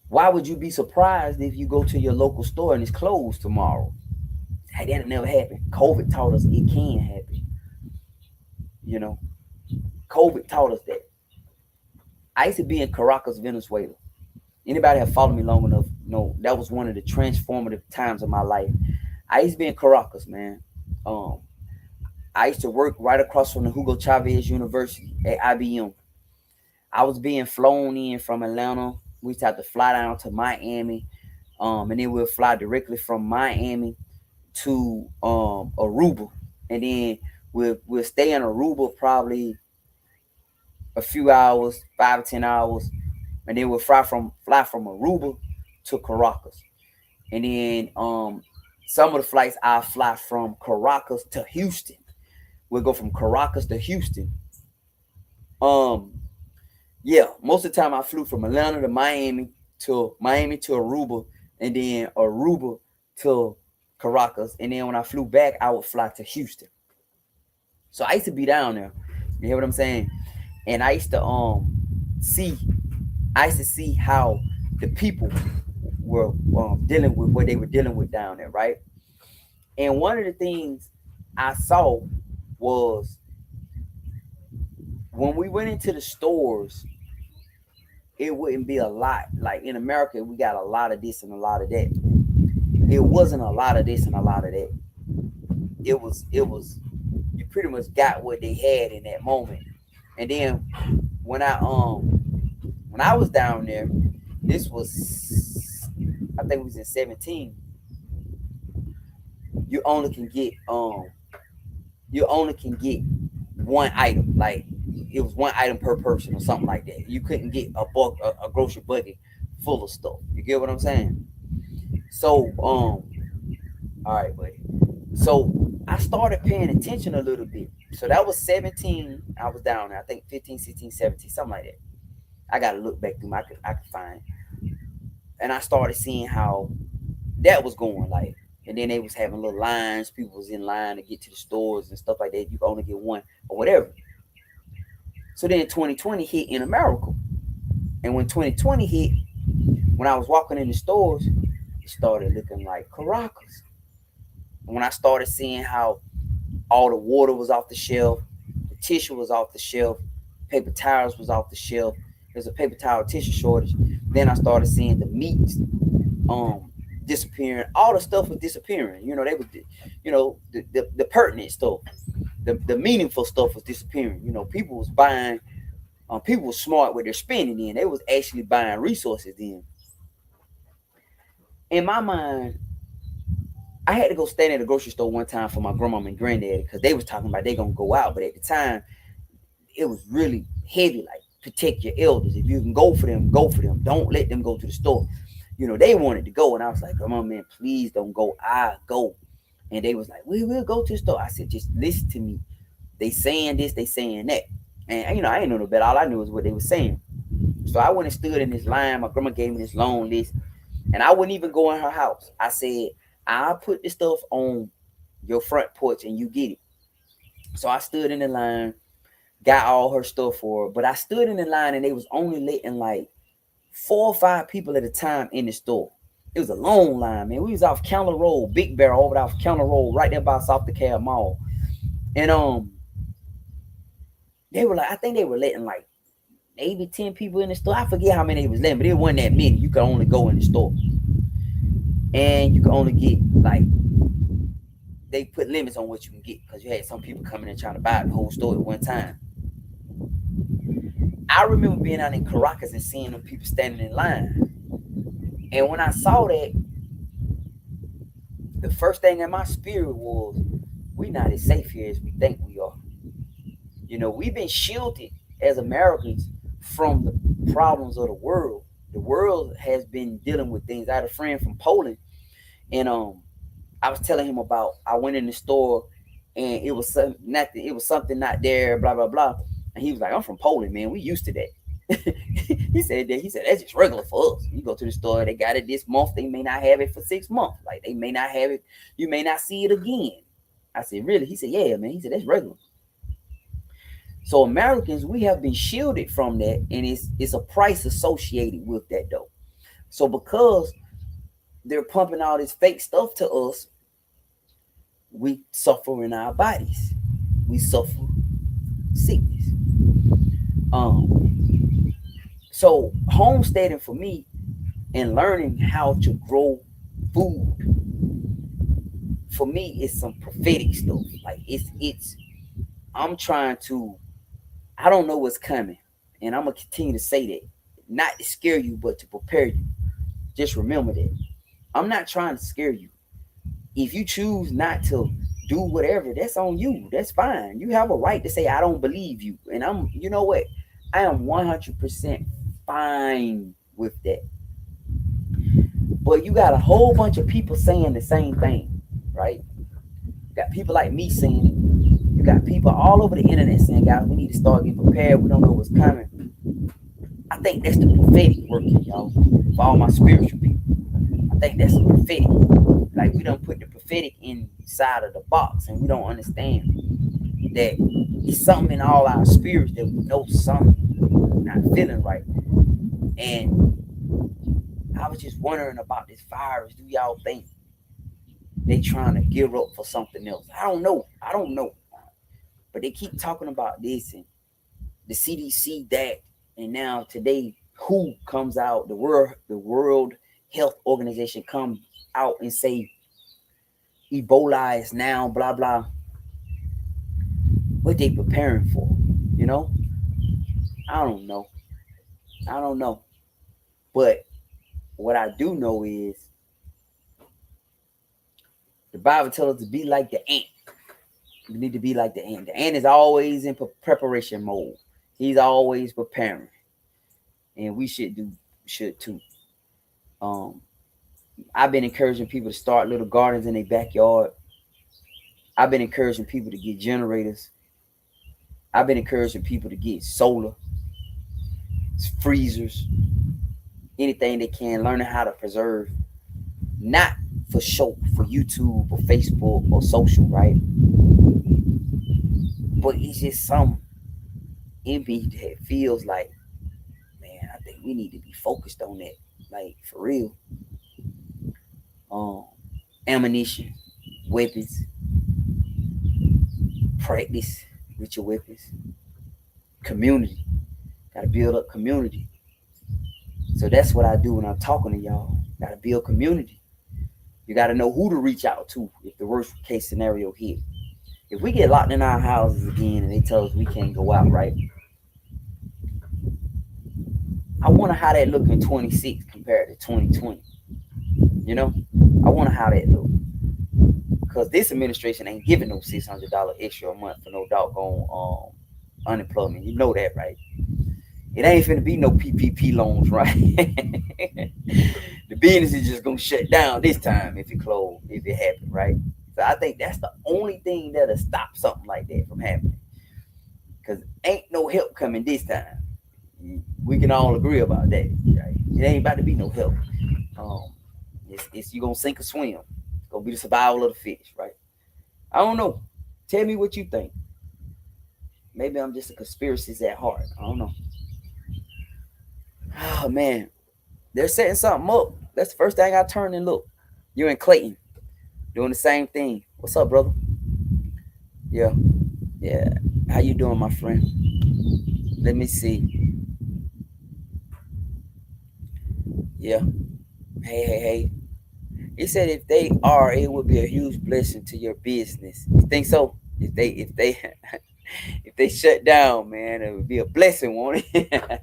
why would you be surprised if you go to your local store and it's closed tomorrow? Hey, that never happened. COVID taught us it can happen. You know, COVID taught us that. I used to be in Caracas, Venezuela. Anybody have followed me long enough know that was one of the transformative times of my life. I used to be in Caracas, man. Um, I used to work right across from the Hugo Chavez University at IBM. I was being flown in from Atlanta. We used to have to fly down to Miami, and then we'll fly directly from Miami to Aruba, and then we'll stay in Aruba probably a few hours, 5 or 10 hours, and then we'll fly from Aruba to Caracas, and then some of the flights I fly from Caracas to Houston. We'll go from Caracas to Houston. Um, yeah, most of the time I flew from Atlanta to Miami to Aruba, and then Aruba to Caracas, and then when I flew back, I would fly to Houston. So I used to be down there. You hear what I'm saying? And see, I used to see how the people were dealing with what they were dealing with down there, right? And one of the things I saw was when we went into the stores, it wouldn't be a lot. Like in America, we got a lot of this and a lot of that. It wasn't a lot of this and a lot of that. It was you pretty much got what they had in that moment. And then when I was down there, this was I think it was in 17. You only can get you only can get one item. Like it was one item per person or something like that. You couldn't get a grocery bucket full of stuff. You get what I'm saying? So all right, buddy. So I started paying attention a little bit. So that was 17. I was down there. I think 15, 16, 17, something like that. I gotta look back through my I could find. And I started seeing how that was going like. And then they was having little lines. People was in line to get to the stores and stuff like that. You could only get one or whatever. So then 2020 hit in America. And when 2020 hit, when I was walking in the stores, it started looking like Caracas. When I started seeing how all the water was off the shelf, the tissue was off the shelf, paper towels was off the shelf. There's a paper towel tissue shortage. Then I started seeing the meats disappearing. All the stuff was disappearing. You know, they was, the pertinent stuff, the meaningful stuff was disappearing. You know, people was buying. People was smart with their spending. Then they was actually buying resources. Then, in my mind, I had to go stand at the grocery store one time for my grandma and granddaddy because they was talking about they gonna go out, but at the time it was really heavy. Like protect your elders. If you can go for them, go for them. Don't let them go to the store. You know, they wanted to go, and I was like, "Come on, man, please don't go. I go." And they was like, "We will go to the store." I said, "Just listen to me. They saying this, they saying that." And I ain't know no better. All I knew was what they were saying. So I went and stood in this line. My grandma gave me this long list, and I wouldn't even go in her house. I said, "I'll put this stuff on your front porch, and you get it." So I stood in the line, got all her stuff for her. But I stood in the line, and they was only letting like 4 or 5 people at a time in the store. It was a long line, man. We was off Counter Road, Big Bear, over off Counter Road, right there by South DeKalb Mall. And they were like, I think they were letting like maybe 10 people in the store. I forget how many they was letting, but it wasn't that many. You could only go in the store. And you could only get like, they put limits on what you can get because you had some people coming in trying to buy the whole store at one time. I remember being out in Caracas and seeing them people standing in line. And when I saw that, the first thing in my spirit was, we're not as safe here as we think we are. We've been shielded as Americans from the problems of the world. The world has been dealing with things. I had a friend from Poland, and I was telling him about, I went in the store and it was something not there, blah blah blah. And he was like, I'm from Poland, man. We used to that. He said that's just regular for us. You go to the store, they got it this month, they may not have it for 6 months. Like, they may not have it, you may not see it again. I said, really? He said, yeah, man. He said, that's regular. So Americans, we have been shielded from that, and it's a price associated with that though. So because they're pumping all this fake stuff to us, we suffer in our bodies. We suffer sickness. So homesteading for me and learning how to grow food, for me, it's some prophetic stuff. Like, I'm trying to, I don't know what's coming, and I'm gonna continue to say that, not to scare you, but to prepare you. Just remember that I'm not trying to scare you. If you choose not to do whatever, that's on you. That's fine. You have a right to say, I don't believe you. And you know what? I am 100% fine with that. But you got a whole bunch of people saying the same thing, right? You got people like me saying it. You got people all over the internet saying, guys, we need to start getting prepared. We don't know what's coming. I think that's the prophetic working, y'all, for all my spiritual people. I think that's the prophetic. Like, we don't put the prophetic inside of the box, and we don't understand that it's something in all our spirits that we know something not feeling right. And I was just wondering about this virus. Do y'all think they trying to gear up for something else? I don't know. But they keep talking about this, and the CDC that, and now today WHO comes out, the World Health Organization comes out and say Ebola is now blah blah. What they preparing for? I don't know. But what I do know is the Bible tells us to be like the ant. We need to be like the ant. The ant is always in preparation mode. He's always preparing, and we should too. I've been encouraging people to start little gardens in their backyard. I've been encouraging people to get generators. I've been encouraging people to get solar, freezers, anything they can, learning how to preserve, not for show, for YouTube or Facebook or social, right? But it's just some in me that feels like, man, I think we need to be focused on that, like, for real. Ammunition, weapons, practice with your weapons, community. Gotta build up community. So that's what I do when I'm talking to y'all. Gotta build community. You gotta know who to reach out to if the worst case scenario hit. If we get locked in our houses again and they tell us we can't go out, right? I wonder how that look in 26 compared to 2020. I wonder how that look. Because this administration ain't giving no $600 extra a month for no doggone unemployment. You know that, right? It ain't finna be no PPP loans, right? The business is just gonna shut down this time if it happens, right? So I think that's the only thing that'll stop something like that from happening. Because ain't no help coming this time. We can all agree about that, right? It ain't about to be no help. It's you gonna sink or swim. It's gonna be the survival of the fish, right? I don't know. Tell me what you think. Maybe I'm just a conspiracist at heart. I don't know. Oh man, they're setting something up. That's the first thing I turned and look. You're in Clayton, doing the same thing. What's up, brother? Yeah. How you doing, my friend? Let me see. Yeah. Hey. He said if they are, it would be a huge blessing to your business. You think so? If they if they shut down, man, it would be a blessing, won't it?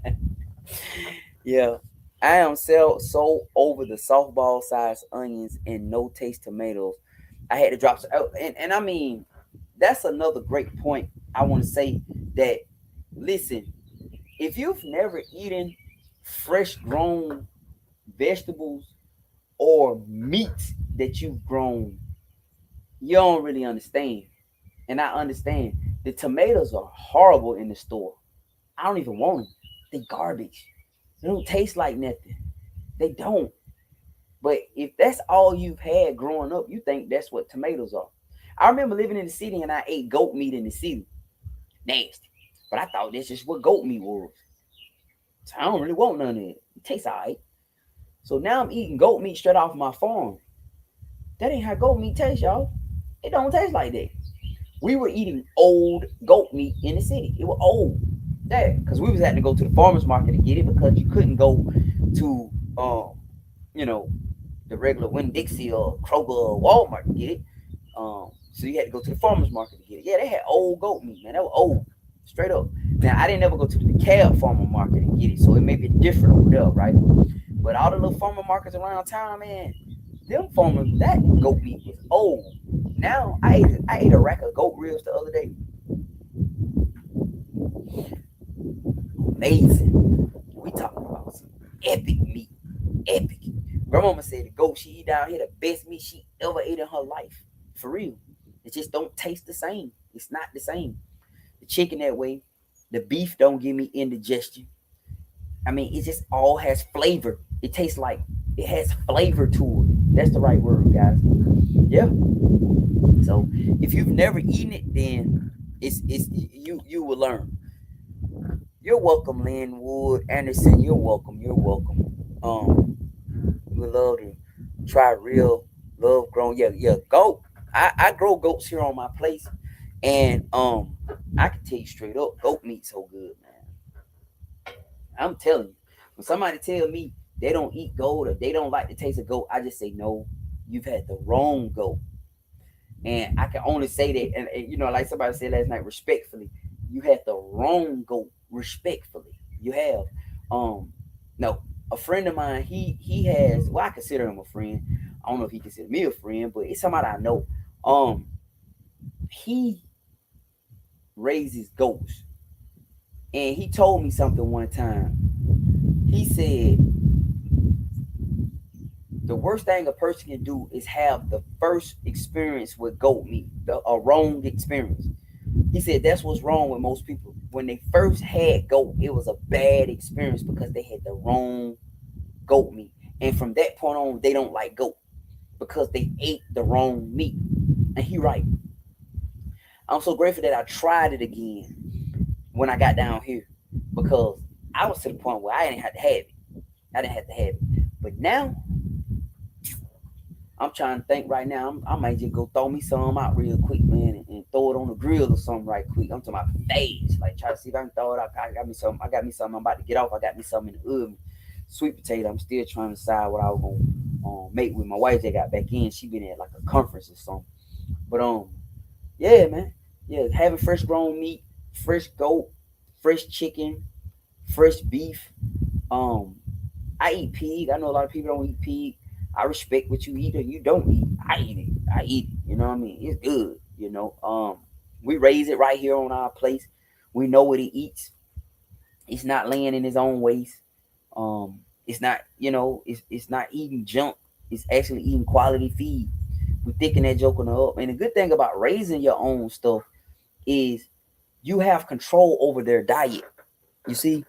Yeah. I am so over the softball size onions and no taste tomatoes. I had to drop some, and I mean, that's another great point. I want to say that, listen, if you've never eaten fresh grown vegetables or meat that you've grown, you don't really understand. And I understand the tomatoes are horrible in the store. I don't even want them. They garbage. They don't taste like nothing. They don't. But if that's all you've had growing up, you think that's what tomatoes are. I remember living in the city and I ate goat meat in the city. Nasty. But I thought that's just what goat meat was. So I don't really want none of it. It tastes alright. So now I'm eating goat meat straight off my farm. That ain't how goat meat tastes, y'all. It don't taste like that. We were eating old goat meat in the city. It was old. Yeah, because we was having to go to the farmer's market to get it because you couldn't go to you know, the regular Winn Dixie or Kroger or Walmart to get it. So you had to go to the farmer's market to get it. Yeah, they had old goat meat, man. That was old. Straight up. Now I didn't ever go to the DeKalb farmer market and get it, so it may be different over there, right? But all the little farmer markets around town, man, them farmers, that goat meat was old. Now I ate a rack of goat ribs the other day. Amazing. We talking about some epic meat. Epic. Grandmama said the goat she eat down here the best meat she ever ate in her life. For real. It just don't taste the same. It's not the same. The chicken that way. The beef don't give me indigestion. I mean, it just all has flavor. It tastes like it has flavor to it. That's the right word, guys. Yeah. So if you've never eaten it, then it's you will learn. You're welcome, Linwood Anderson. You're welcome. You're welcome. We would love to try real love grown. Yeah, goat. I grow goats here on my place, and I can tell you straight up, goat meat so good, man. I'm telling you, when somebody tell me they don't eat goat or they don't like the taste of goat, I just say no. You've had the wrong goat, and I can only say that. And you know, like somebody said last night, respectfully, you had the wrong goat. Respectfully, you have. Um, no, a friend of mine, he has. Well, I consider him a friend. I don't know if he consider me a friend, but it's somebody I know. Um, he raises goats, and he told me something one time. He said the worst thing a person can do is have the first experience with goat meat, a wrong experience. He said that's what's wrong with most people. When they first had goat, it was a bad experience because they had the wrong goat meat. And from that point on, they don't like goat because they ate the wrong meat. And he right. I'm so grateful that I tried it again when I got down here because I was to the point where I didn't have to have it. I didn't have to have it. But now I'm trying to think right now. I might just go throw me some out real quick, man, and throw it on the grill or something right quick. I'm talking about fast. Like try to see if I can throw it out. I got me some. I got me something. I'm about to get off. I got me something in the oven. Sweet potato. I'm still trying to decide what I was gonna make with my wife. That got back in. She been at like a conference or something. But yeah, man. Yeah, having fresh grown meat, fresh goat, fresh chicken, fresh beef. Um, I eat pig. I know a lot of people don't eat pig. I respect what you eat or you don't eat. I eat it. I eat it. You know what I mean? It's good. We raise it right here on our place. We know what it eats. It's not laying in his own waste. It's not, it's not eating junk. It's actually eating quality feed. We thicken that joker up. And the good thing about raising your own stuff is you have control over their diet. You see,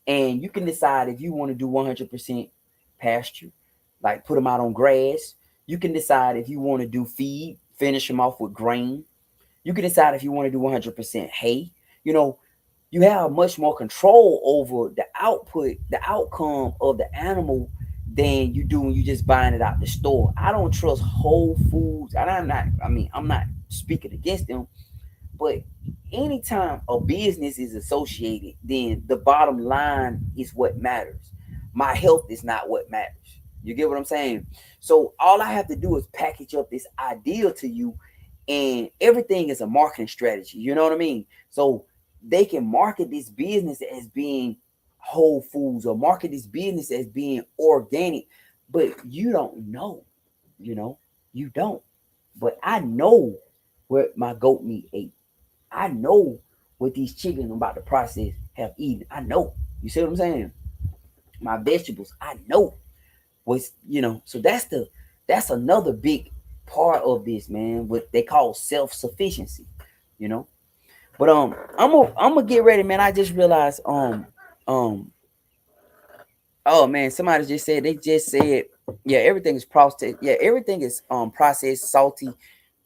and you can decide if you want to do 100% pasture, like put them out on grass. You can decide if you want to do feed, finish them off with grain. You can decide if you want to do 100% hay. You know, you have much more control over the output, the outcome of the animal than you do when you just buying it out the store. I don't trust Whole Foods, and I'm not speaking against them, but anytime a business is associated, then the bottom line is what matters. My health is not what matters. You get what I'm saying? So all I have to do is package up this ideal to you, and everything is a marketing strategy. You know what I mean? So they can market this business as being Whole Foods or market this business as being organic, but you don't know, you know, you don't. But I know what my goat meat ate. I know what these chickens I'm about to process have eaten. I know. You see what I'm saying? My vegetables, I know what's, so that's another big part of this, man. What they call self-sufficiency, you know. But I'm gonna get ready, man. I just realized um oh man, somebody just said they just said yeah, everything is processed. Yeah, everything is processed, salty,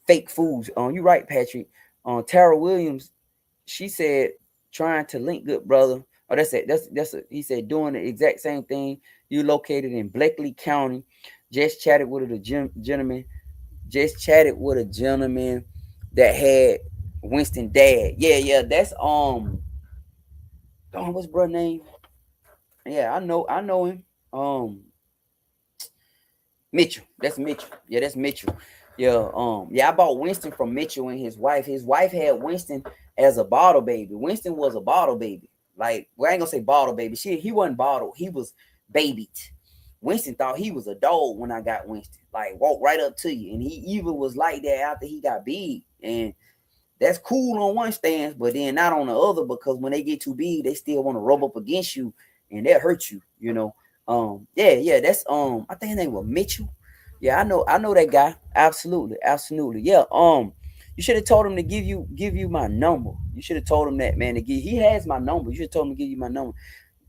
fake foods. You right, Patrick. Tara Williams, she said trying to link good brother. Oh, that's it. He said doing the exact same thing. You located in Bleckley County. Just chatted with a gentleman. Just chatted with a gentleman that had Winston dad. Yeah, that's what's brother name? Yeah, I know him. Mitchell. That's Mitchell. Yeah, that's Mitchell. Yeah, I bought Winston from Mitchell and his wife. His wife had Winston as a bottle baby. Winston was a bottle baby. Like, well, I ain't gonna say bottle baby. He wasn't bottled. He was babied. Winston thought he was a dog when I got Winston. Like, walk right up to you. And he even was like that after he got big. And that's cool on one stance, but then not on the other, because when they get too big, they still want to rub up against you and that hurt you. Yeah, that's I think his name was Mitchell. Yeah, I know that guy. Absolutely. Yeah. You should have told him to give you my number. You should have told him that, man, he has my number. You should have told him to give you my number.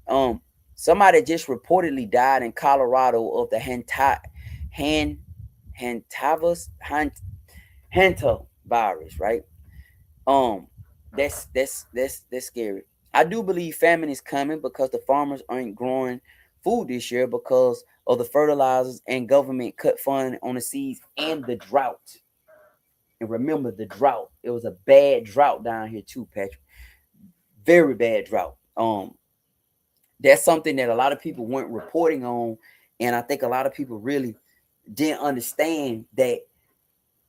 Um, Somebody just reportedly died in Colorado of the Han Hantavirus Hanta virus, right? Um, that's scary. I do believe famine is coming because the farmers aren't growing food this year because of the fertilizers and government cut funding on the seeds and the drought. And remember the drought. It was a bad drought down here too, Patrick. Very bad drought. That's something that a lot of people weren't reporting on, and I think a lot of people really didn't understand that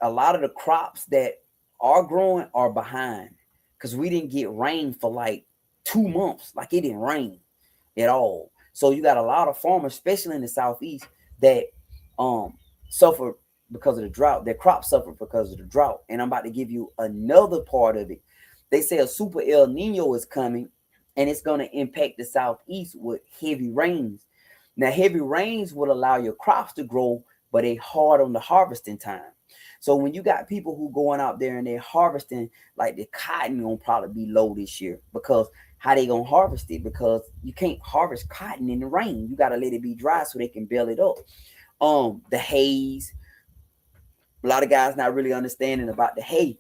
a lot of the crops that are growing are behind because we didn't get rain for like 2 months. Like, it didn't rain at all. So you got a lot of farmers, especially in the southeast, that suffer because of the drought. Their crops suffer because of the drought. And I'm about to give you another part of it. They say a super El Nino is coming, and it's going to impact the southeast with heavy rains. Now, heavy rains will allow your crops to grow, but they hard on the harvesting time. So when you got people who going out there and they're harvesting, like the cotton gonna probably be low this year, because how they gonna harvest it? Because you can't harvest cotton in the rain. You gotta let it be dry so they can bale it up. The hays, a lot of guys not really understanding about the hay.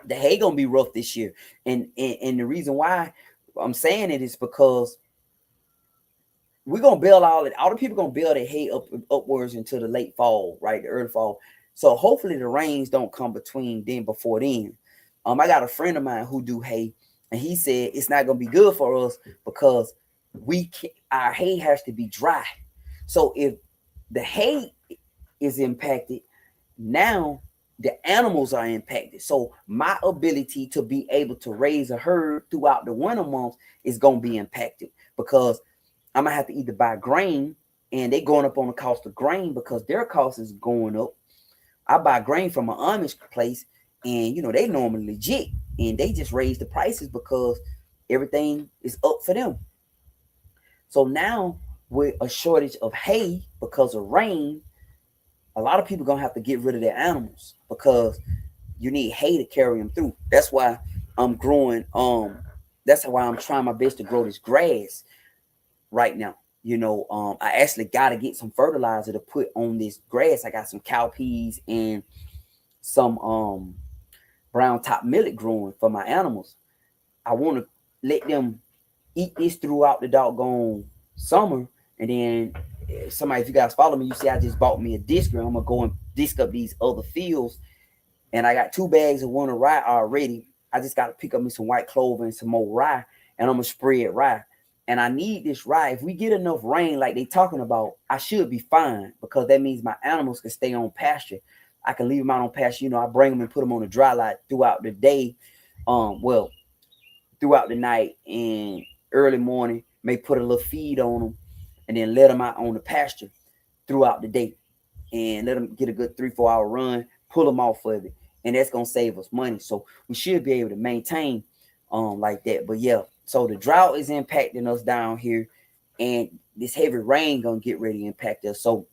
The hay gonna be rough this year, and the reason why I'm saying it is because we're gonna build all the people gonna build their hay upwards into the late fall, right? The early fall. So hopefully the rains don't come before then. I got a friend of mine who do hay, and he said it's not gonna be good for us because our hay has to be dry. So if the hay is impacted, now the animals are impacted. So my ability to be able to raise a herd throughout the winter months is gonna be impacted because I'm gonna have to either buy grain, and they going up on the cost of grain because their cost is going up. I buy grain from an Amish place, and they normally legit, and they just raise the prices because everything is up for them. So now, with a shortage of hay because of rain, a lot of people gonna have to get rid of their animals because you need hay to carry them through. That's why I'm growing. That's why I'm trying my best to grow this grass right now. I actually got to get some fertilizer to put on this grass. I got some cowpeas and some brown top millet growing for my animals. I want to let them eat this throughout the doggone summer, and then somebody, if you guys follow me, you see I just bought me a disc. I'm gonna go and disc up these other fields, and I got 2 bags of winter rye already. I just got to pick up me some white clover and some more rye, and I'm gonna spread rye. And I need this rye. If we get enough rain like they talking about, I should be fine because that means my animals can stay on pasture. I can leave them out on pasture. I bring them and put them on the dry lot throughout the day. Throughout the night and early morning. may put a little feed on them, and then let them out on the pasture throughout the day, and let them get a good 3-4 hour run, pull them off of it, and that's gonna save us money. So we should be able to maintain like that. But yeah, so the drought is impacting us down here, and this heavy rain gonna get ready to impact us. So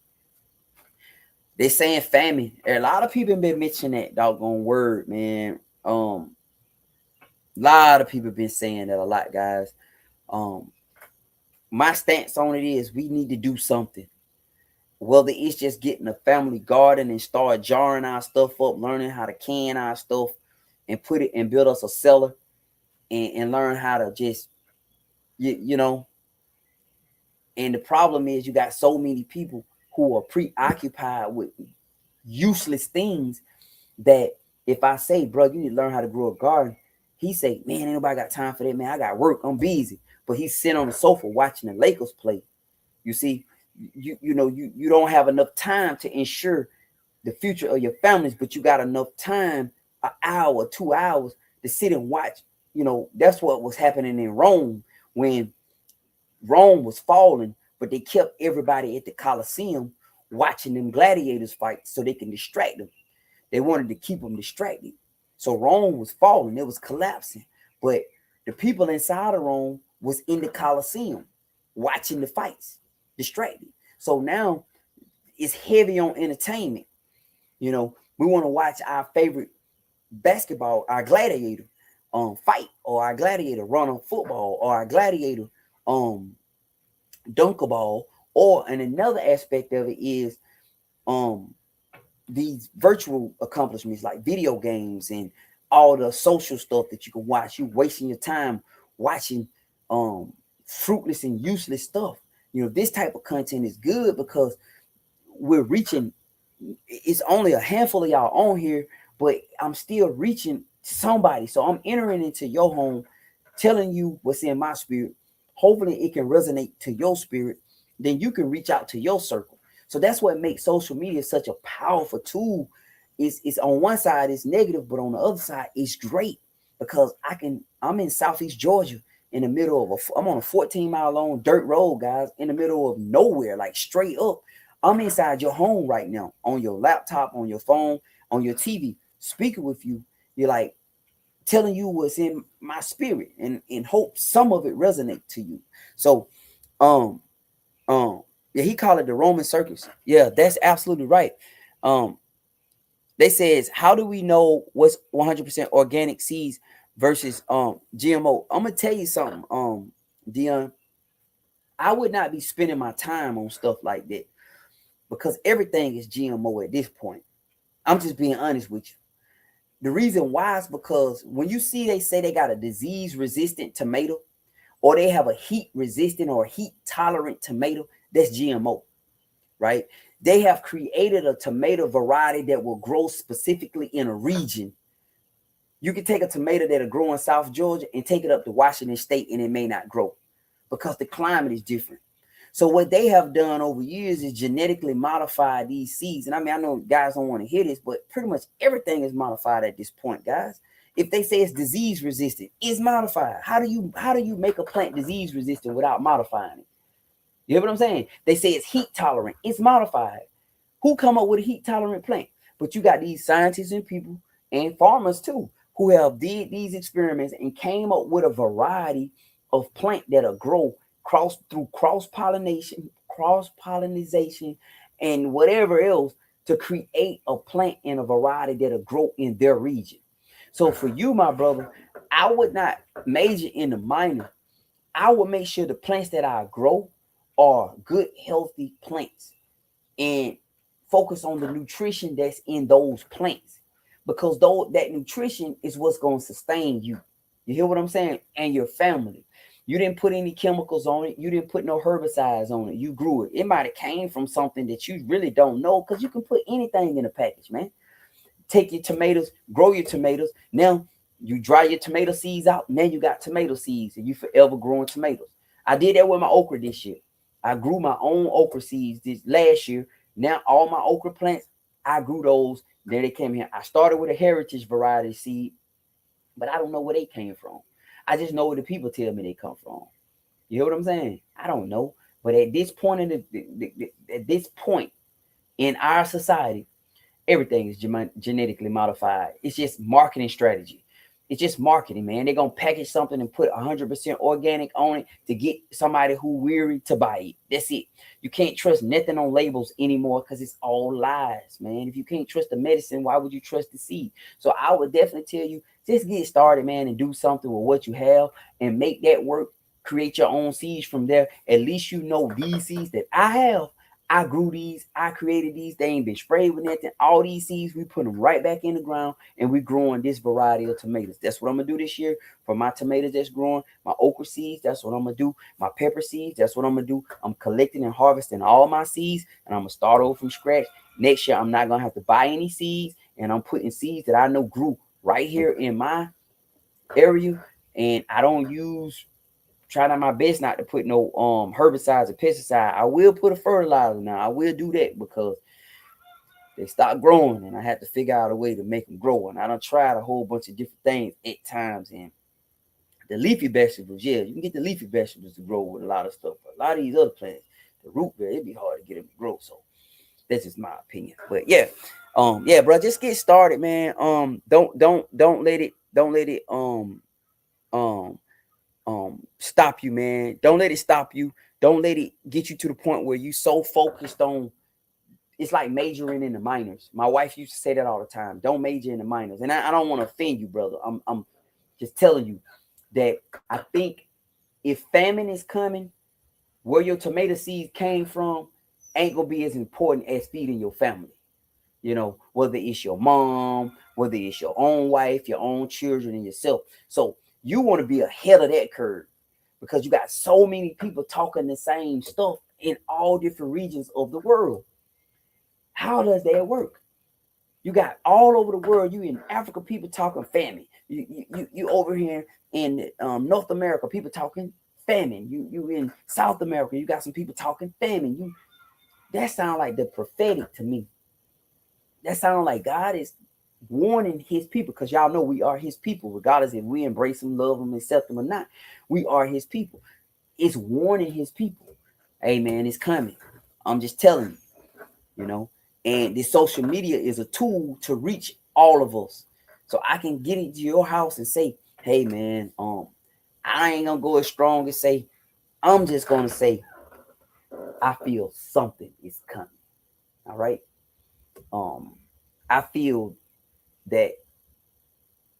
they saying famine. A lot of people been mentioning that doggone word, man. A lot of people been saying that a lot, guys. My stance on it is we need to do something. Whether it's just getting a family garden and start jarring our stuff up, learning how to can our stuff and put it and build us a cellar, and learn how to just, you know. And the problem is you got so many people who are preoccupied with useless things that if I say, bro, you need to learn how to grow a garden, he say, man, ain't nobody got time for that, man. I got work. I'm busy. But he's sitting on the sofa watching the Lakers play. You see, you know, you don't have enough time to ensure the future of your families, but you got enough time, an hour, 2 hours, to sit and watch. You know, that's what was happening in Rome when Rome was falling, but they kept everybody at the Colosseum watching them gladiators fight so they can distract them. They wanted to keep them distracted. So Rome was falling, it was collapsing. But the people inside of Rome was in the Colosseum watching the fights, distracted. So now it's heavy on entertainment. You know, we want to watch our favorite basketball, our gladiator fight, or our gladiator run on football, or our gladiator dunk a ball. Or, and another aspect of it is these virtual accomplishments like video games and all the social stuff that you can watch. You wasting your time watching fruitless and useless stuff. You know, this type of content is good because we're reaching, it's only a handful of y'all on here, but I'm still reaching somebody. So I'm entering into your home, telling you what's in my spirit. Hopefully it can resonate to your spirit. Then you can reach out to your circle. So that's what makes social media such a powerful tool. It's on one side it's negative, but on the other side it's great because I'm in Southeast Georgia in the middle of I'm on a 14-mile long dirt road, guys, in the middle of nowhere, like straight up. I'm inside your home right now, on your laptop, on your phone, on your TV, speaking with you. You're like telling you what's in my spirit, and hope some of it resonate to you. So yeah, he called it the Roman circus. Yeah, that's absolutely right. They says, how do we know what's 100% organic seeds versus GMO? I'm gonna tell you something, Dion. I would not be spending my time on stuff like that because everything is GMO at this point. I'm just being honest with you. The reason why is because when you see they say they got a disease resistant tomato, or they have a heat resistant or heat tolerant tomato, that's GMO, right? They have created a tomato variety that will grow specifically in a region. You can take a tomato that'll grow in South Georgia and take it up to Washington State and it may not grow because the climate is different. So what they have done over years is genetically modify these seeds. And I mean, I know guys don't want to hear this, but pretty much everything is modified at this point, guys. If they say it's disease resistant, it's modified. How do you make a plant disease resistant without modifying it? You hear what I'm saying? They say it's heat tolerant. It's modified. Who come up with a heat tolerant plant? But you got these scientists and people and farmers too who have did these experiments and came up with a variety of plant that'll grow through cross pollination, and whatever else to create a plant in a variety that'll grow in their region. So for you, my brother, I would not major in the minor. I would make sure the plants that I grow are good, healthy plants and focus on the nutrition that's in those plants because that nutrition is what's going to sustain you. You hear what I'm saying? And your family. You didn't put any chemicals on it. You didn't put no herbicides on it. You grew it. It might have came from something that you really don't know because you can put anything in a package, man. Take your tomatoes, grow your tomatoes. Now you dry your tomato seeds out. Now you got tomato seeds and you forever growing tomatoes. I did that with my okra this year. I grew my own okra seeds this last year. Now all my okra plants, I grew those. Then they came here. I started with a heritage variety seed, but I don't know where they came from. I just know where the people tell me they come from. You hear what I'm saying? I don't know. But at this point at this point in our society, everything is genetically modified. It's just marketing strategy. It's just marketing, man. They're gonna package something and put 100% organic on it to get somebody who weary to buy it. That's it. You can't trust nothing on labels anymore because it's all lies, man. If you can't trust the medicine, why would you trust the seed? So I would definitely tell you, just get started, man, and do something with what you have and make that work. Create your own seeds from there. At least you know these seeds that I have. I grew these, I created these, they ain't been sprayed with nothing. All these seeds, we put them right back in the ground and we growing this variety of tomatoes. That's what I'm gonna do this year for my tomatoes that's growing, my okra seeds, that's what I'm gonna do, my pepper seeds, that's what I'm gonna do. I'm collecting and harvesting all my seeds and I'm gonna start over from scratch. Next year, I'm not gonna have to buy any seeds and I'm putting seeds that I know grew right here in my area. And I don't use trying my best not to put no herbicides or pesticide. I will put a fertilizer now. I will do that because they stop growing and I have to figure out a way to make them grow. And I done tried a whole bunch of different things at times. And the leafy vegetables, yeah, you can get the leafy vegetables to grow with a lot of stuff. But a lot of these other plants, the root beer, it'd be hard to get them to grow. So that's just my opinion. But yeah, bro, just get started, man. Don't let it um stop you, man. Don't let it stop you. Don't let it get you to the point where you so focused on, it's like majoring in the minors. My wife used to say that all the time. Don't major in the minors. And I don't want to offend you, brother. I'm just telling you that I think if famine is coming, where your tomato seeds came from ain't gonna be as important as feeding your family. You know, whether it's your mom, whether it's your own wife, your own children, and yourself. So you want to be ahead of that curve because you got so many people talking the same stuff in all different regions of the world. How does that work? You got all over the world. You in Africa, people talking famine. You over here in North America, people talking famine. You in South America, you got some people talking famine. That sound like the prophetic to me. That sounds like God is warning his people, because y'all know we are his people, regardless if we embrace him, love him, accept him or not. We are his people. It's warning his people. Hey man, it's coming. I'm just telling you, you know. And this social media is a tool to reach all of us. So I can get into your house and say, hey man, I ain't gonna go as strong as say, I'm just gonna say, I feel something is coming. All right. I feel that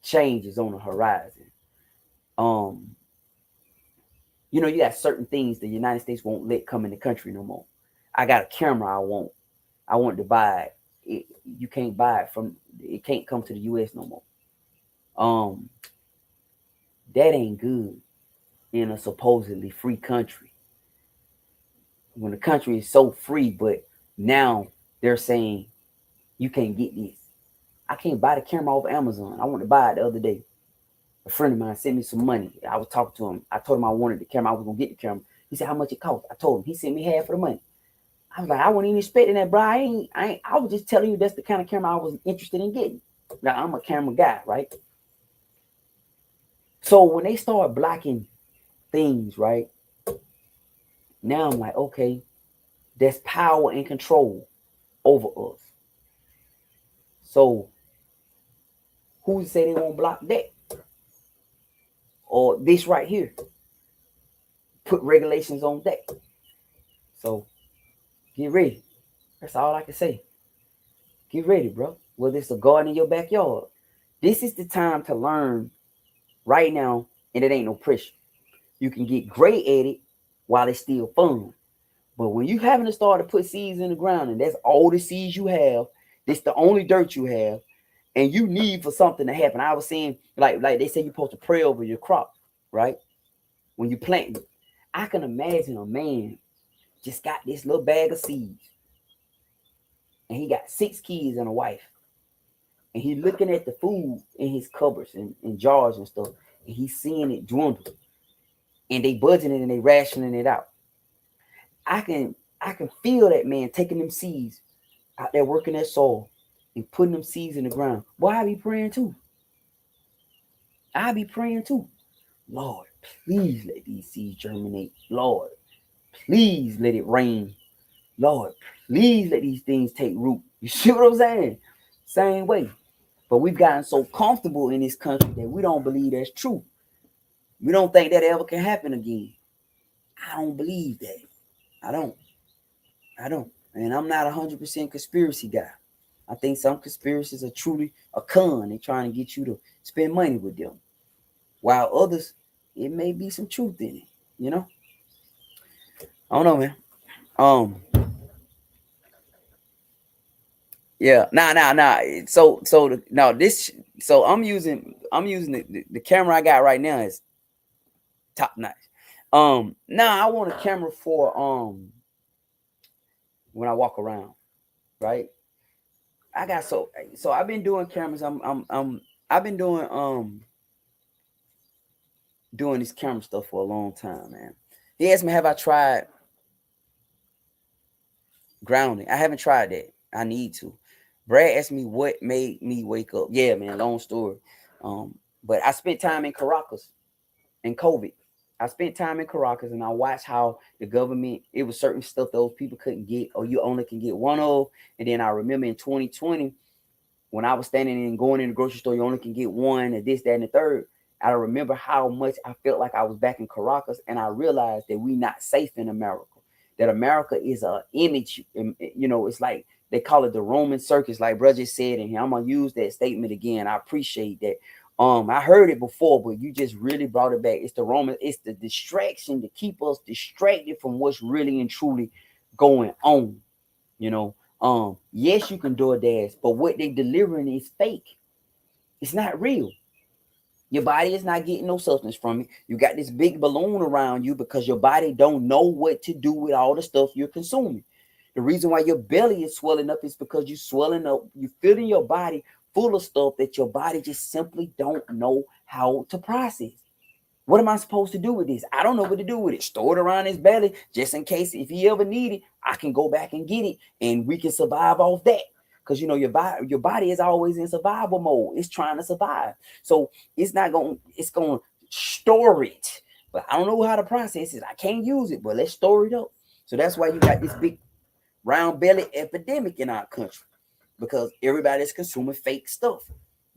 change is on the horizon. Um, you got certain things the United States won't let come in the country no more. I got a camera I want to buy it. You can't buy it from, it can't come to the US no more. Um, that ain't good in a supposedly free country. When the country is so free, but now they're saying you can't get this. I can't buy the camera off Amazon. I want to buy it the other day. A friend of mine sent me some money. I was talking to him. I told him I wanted the camera. I was gonna get the camera. He said how much it cost. I told him. He sent me half of the money. I was like, I wasn't even expecting that, bro. I was just telling you that's the kind of camera I was interested in getting. Now I'm a camera guy, right? So when they start blocking things, right? Now I'm like, okay, there's power and control over us. So who say they won't block that? Or this right here? Put regulations on that. So get ready. That's all I can say. Get ready, bro. Whether it's a garden in your backyard. This is the time to learn right now, and it ain't no pressure. You can get great at it while it's still fun. But when you having to start to put seeds in the ground, and that's all the seeds you have, this the only dirt you have, and you need for something to happen. I was saying, like they say you're supposed to pray over your crop, right? When you plant it. I can imagine a man just got this little bag of seeds, and he got 6 kids and a wife. And he looking at the food in his cupboards and jars and stuff, and he's seeing it dwindle. And they budgeting and they rationing it out. I can feel that man taking them seeds out there working that soil and putting them seeds in the ground. Boy, I be praying too. I be praying too. Lord, please let these seeds germinate. Lord, please let it rain. Lord, please let these things take root. You see what I'm saying? Same way. But we've gotten so comfortable in this country that we don't believe that's true. We don't think that ever can happen again. I don't believe that. I don't. I don't. And I'm not 100% conspiracy guy. I think some conspiracies are truly a con. They're trying to get you to spend money with them. While others, it may be some truth in it. You know? I don't know, man. Yeah. Nah. So I'm using the camera I got right now is top notch. Now I want a camera for when I walk around, right? I got so I've been doing cameras. I've been doing this camera stuff for a long time, man. He asked me, have I tried grounding? I haven't tried that. I need to. Brad asked me what made me wake up. Yeah, man, long story. But I spent time in Caracas in COVID. I spent time in Caracas and I watched how the government, it was certain stuff those people couldn't get, or you only can get one of. And then I remember in 2020, when I was standing and going in the grocery store, you only can get one, and this, that, and the third. I remember how much I felt like I was back in Caracas, and I realized that we not safe in America. That America is an image, you know, it's like they call it the Roman circus, like brother just said in here. I'm gonna use that statement again. I appreciate that. I heard it before, but you just really brought it back. It's the Roman, it's the distraction to keep us distracted from what's really and truly going on, you know. Yes, you can DoorDash, but what they delivering is fake. It's not real. Your body is not getting no substance from it. You got this big balloon around you because your body don't know what to do with all the stuff you're consuming. The reason why your belly is swelling up is because you're swelling up, you're filling your body full of stuff that your body just simply don't know how to process. What am I supposed to do with this? I don't know what to do with it. Store it around his belly just in case if he ever need it, I can go back and get it and we can survive off that. Because you know your body is always in survival mode. It's trying to survive. So it's going to store it. But I don't know how to process it. I can't use it, but let's store it up. So that's why you got this big round belly epidemic in our country. Because everybody's consuming fake stuff.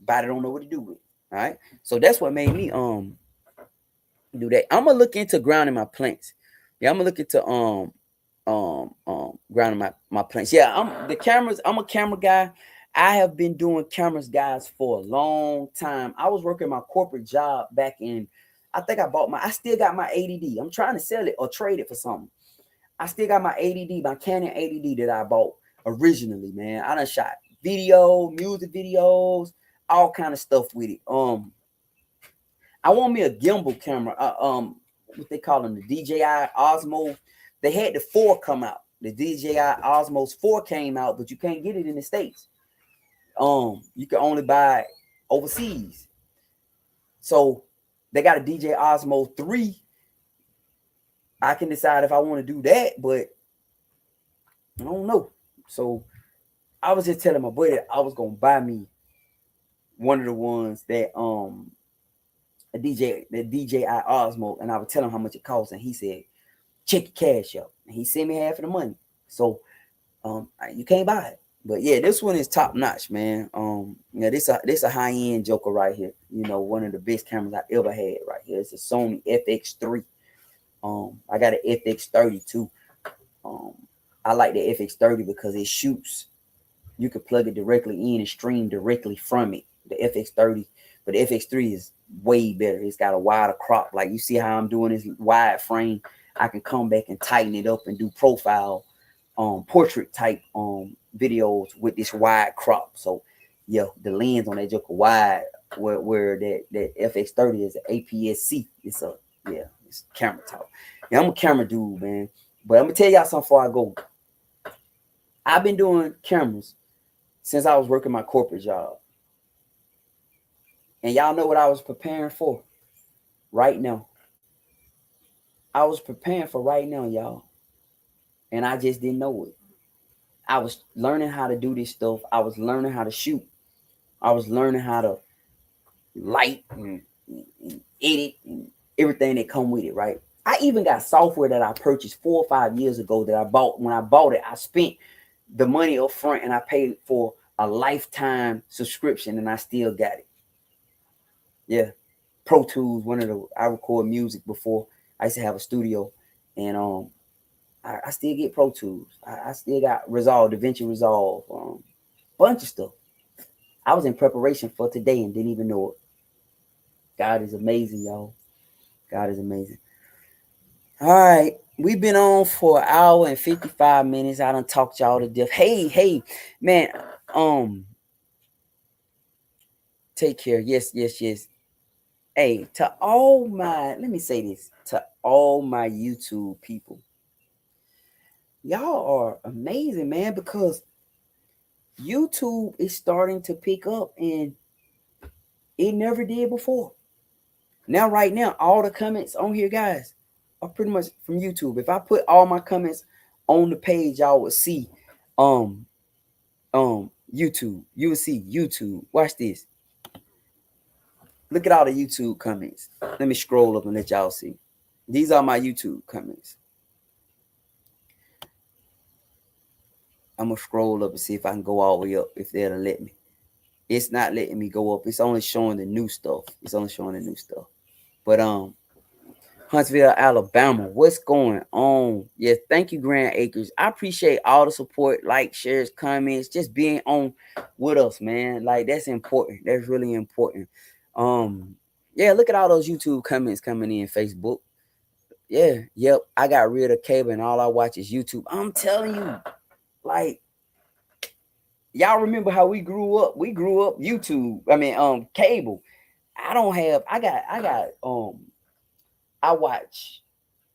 Body don't know what to do with it. All right. So that's what made me do that. I'm gonna look into grounding my plants. Yeah, I'm gonna look into grounding my plants. Yeah, I'm a camera guy. I have been doing cameras, guys, for a long time. I was working my corporate job back in, I think I still got my 80D. I'm trying to sell it or trade it for something. I still got my 80D, my Canon 80D that I bought originally, man. I done shot video, music videos, all kind of stuff with it. I want me a gimbal camera. What they call them, the DJI Osmo. They had the 4 come out. The DJI Osmos 4 came out, but you can't get it in the States. You can only buy it overseas. So they got a DJI Osmo 3. I can decide if I want to do that, but I don't know. So I was just telling my buddy I was gonna buy me one of the ones that the DJI Osmo, and I would tell him how much it costs, and he said, check your cash out. And he sent me half of the money. So you can't buy it. But yeah, this one is top notch, man. Yeah, this a high-end joker right here. You know, one of the best cameras I ever had right here. It's a Sony FX3. I got an FX30 too. I like the FX30 because it shoots. You can plug it directly in and stream directly from it. The FX30, but the FX3 is way better. It's got a wider crop. Like you see how I'm doing this wide frame. I can come back and tighten it up and do profile, portrait type videos with this wide crop. So yeah, the lens on that joker wide, where that FX30 is an APS-C. It's a camera talk. Yeah, I'm a camera dude, man. But I'm gonna tell y'all something before I go. I've been doing cameras since I was working my corporate job. And y'all know what I was preparing for right now. I was preparing for right now, y'all. And I just didn't know it. I was learning how to do this stuff. I was learning how to shoot. I was learning how to light and edit and everything that come with it, right? I even got software that I purchased 4 or 5 years ago that I bought. When I bought it, I spent the money up front and I paid for a lifetime subscription and I still got it. Yeah. Pro Tools, I record music before. I used to have a studio and I still get Pro Tools. I still got Resolve, DaVinci Resolve, bunch of stuff. I was in preparation for today and didn't even know it. God is amazing, y'all. God is amazing. All right. We've been on for an hour and 55 minutes. I done talked y'all to death. Hey, man. Take care. Yes. Hey, let me say this to all my YouTube people. Y'all are amazing, man, because YouTube is starting to pick up and it never did before. Now, right now, all the comments on here, guys, are pretty much from YouTube. If I put all my comments on the page, y'all would see YouTube. You will see YouTube. Watch this. Look at all the YouTube comments. Let me scroll up and let y'all see. These are my YouTube comments. I'm gonna scroll up and see if I can go all the way up, if they'll let me. It's not letting me go up. It's only showing the new stuff. But Huntsville, Alabama, what's going on? Yes, thank you, Grand Acres. I appreciate all the support, like, shares, comments, just being on with us, man. Like, that's important. That's really important. Yeah, look at all those YouTube comments coming in, Facebook. Yeah, yep. I got rid of cable and all I watch is YouTube. I'm telling you, like, y'all remember how we grew up? We grew up YouTube. I mean, cable. I watch.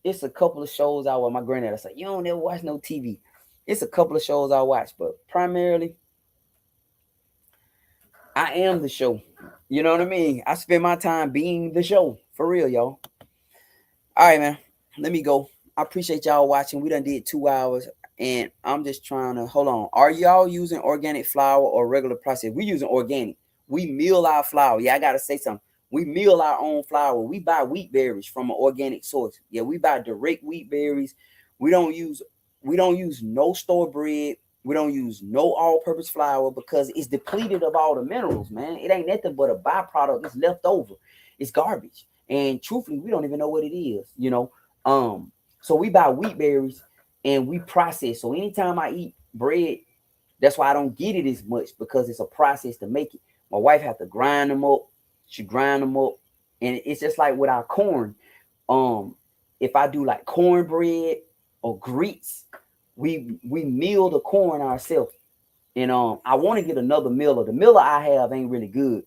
It's a couple of shows I watch. My granddad said, "You don't ever watch no TV." It's a couple of shows I watch, but primarily, I am the show. You know what I mean? I spend my time being the show. For real, y'all. All right, man. Let me go. I appreciate y'all watching. We done did 2 hours, and I'm just trying to hold on. Are y'all using organic flour or regular process? We using organic. We mill our flour. Yeah, I gotta say something. We mill our own flour. We buy wheat berries from an organic source. Yeah, we buy direct wheat berries. We don't use no store bread. We don't use no all-purpose flour because it's depleted of all the minerals, man. It ain't nothing but a byproduct. It's left over. It's garbage. And truthfully, we don't even know what it is, you know. So we buy wheat berries and we process. So anytime I eat bread, that's why I don't get it as much because it's a process to make it. My wife have to grind them up. She grind them up, and it's just like with our corn. If I do like cornbread or grits, we mill the corn ourselves. And I want to get another miller. The miller I have ain't really good.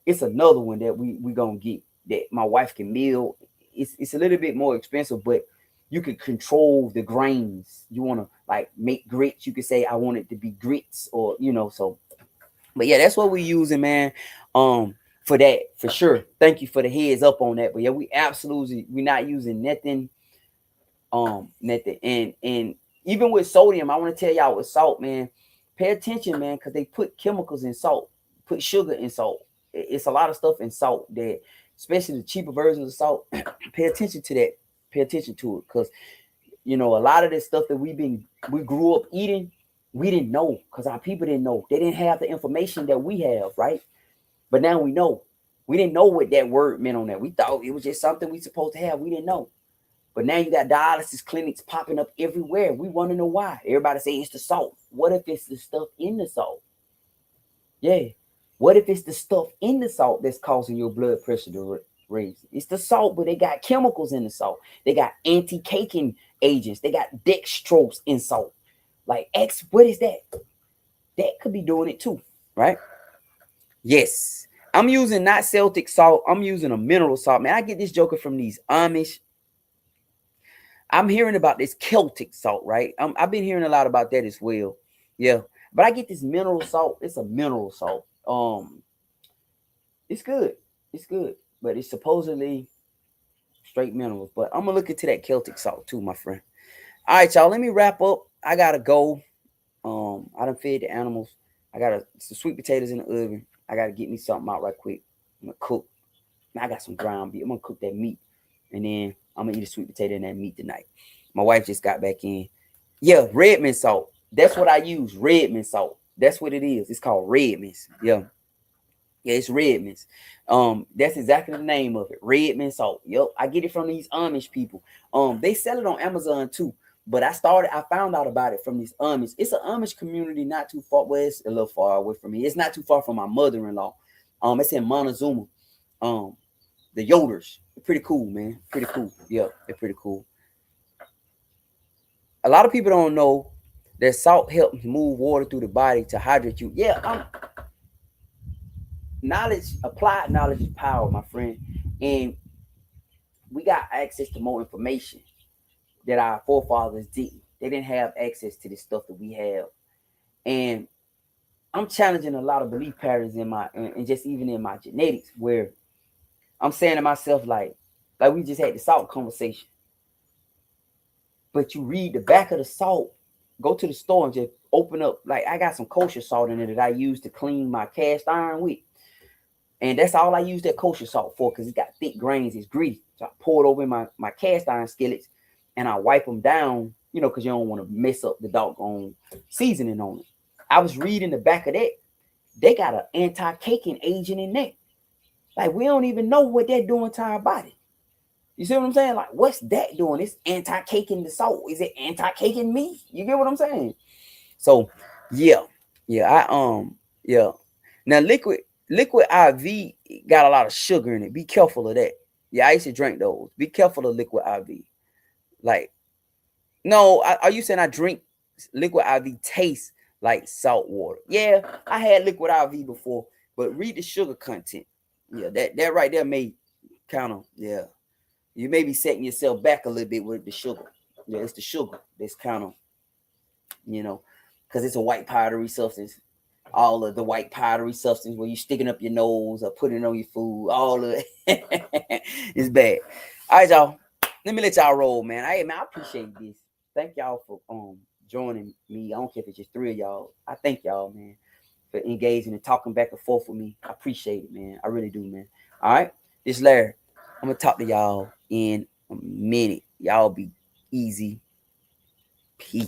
It's another one that we gonna get that my wife can mill. It's a little bit more expensive, but you can control the grains. You want to like make grits, you could say I want it to be grits, or so. But yeah, that's what we're using, man. For that, for sure. Thank you for the heads up on that. But yeah, we're not using nothing. Nothing. And even with sodium, I want to tell y'all with salt, man, pay attention, man, because they put chemicals in salt, put sugar in salt. It's a lot of stuff in salt that, especially the cheaper versions of salt. Pay attention to that. Pay attention to it, because a lot of this stuff that we grew up eating, we didn't know, because our people didn't know. They didn't have the information that we have, right? But now we know. We didn't know what that word meant on that. We thought it was just something we supposed to have. We didn't know. But now you got dialysis clinics popping up everywhere. We want to know why. Everybody say it's the salt. What if it's the stuff in the salt? Yeah. What if it's the stuff in the salt that's causing your blood pressure to raise? It's the salt, but they got chemicals in the salt. They got anti-caking agents. They got dextrose in salt. Like what is that? That could be doing it too, right? Yes. I'm using not Celtic salt. I'm using a mineral salt. Man, I get this joker from these Amish. I'm hearing about this Celtic salt, right? I've been hearing a lot about that as well. Yeah. But I get this mineral salt. It's a mineral salt. It's good. It's good. But it's supposedly straight minerals. But I'm gonna look into that Celtic salt too, my friend. All right, y'all. Let me wrap up. I gotta go. I done fed the animals. I got some sweet potatoes in the oven. I gotta get me something out right quick. I'm gonna cook. I got some ground beef. I'm gonna cook that meat, and then I'm gonna eat a sweet potato and that meat tonight. My wife just got back in. Yeah, Redmond salt. That's what I use. Redmond salt. That's what it is. It's called Redmond's. Yeah. Yeah, it's Redmond's. That's exactly the name of it. Redmond salt. Yep. I get it from these Amish people. They sell it on Amazon too. But I found out about it from these Amish. It's an Amish community not too far. Well, it's a little far away from me. It's not too far from my mother-in-law. It's in Montezuma. The Yoders. They're pretty cool, man. Pretty cool. Yeah, they're pretty cool. A lot of people don't know that salt helps move water through the body to hydrate you. Yeah, knowledge, applied knowledge is power, my friend. And we got access to more information that our forefathers didn't. They didn't have access to the stuff that we have. And I'm challenging a lot of belief patterns in my and just even in my genetics, where I'm saying to myself, like we just had the salt conversation. But you read the back of the salt, go to the store and just open up. Like I got some kosher salt in there that I use to clean my cast iron with. And that's all I use that kosher salt for, because it's got thick grains, it's gritty. So I pour it over in my cast iron skillets and I wipe them down, because you don't want to mess up the doggone seasoning on it. I was reading the back of that. They got an anti-caking agent in there. Like, we don't even know what they're doing to our body. You see what I'm saying? Like, what's that doing? It's anti-caking the salt. Is it anti-caking me? You get what I'm saying? So, yeah. Yeah. Now, liquid IV got a lot of sugar in it. Be careful of that. Yeah, I used to drink those. Be careful of liquid IV. Like, no, are you saying I drink liquid IV taste like salt water? Yeah, I had liquid IV before, but read the sugar content. Yeah, that right there may kind of, yeah. You may be setting yourself back a little bit with the sugar. Yeah, it's the sugar that's kind of, because it's a white powdery substance. All of the white powdery substance where you sticking up your nose or putting it on your food, all of it. It's bad. All right, y'all. Let me let y'all roll, man. I appreciate this. Thank y'all for joining me. I don't care if it's just 3 of y'all. I thank y'all, man, for engaging and talking back and forth with me. I appreciate it, man. I really do, man. All right. This Larry. I'm gonna talk to y'all in a minute. Y'all be easy. Peace.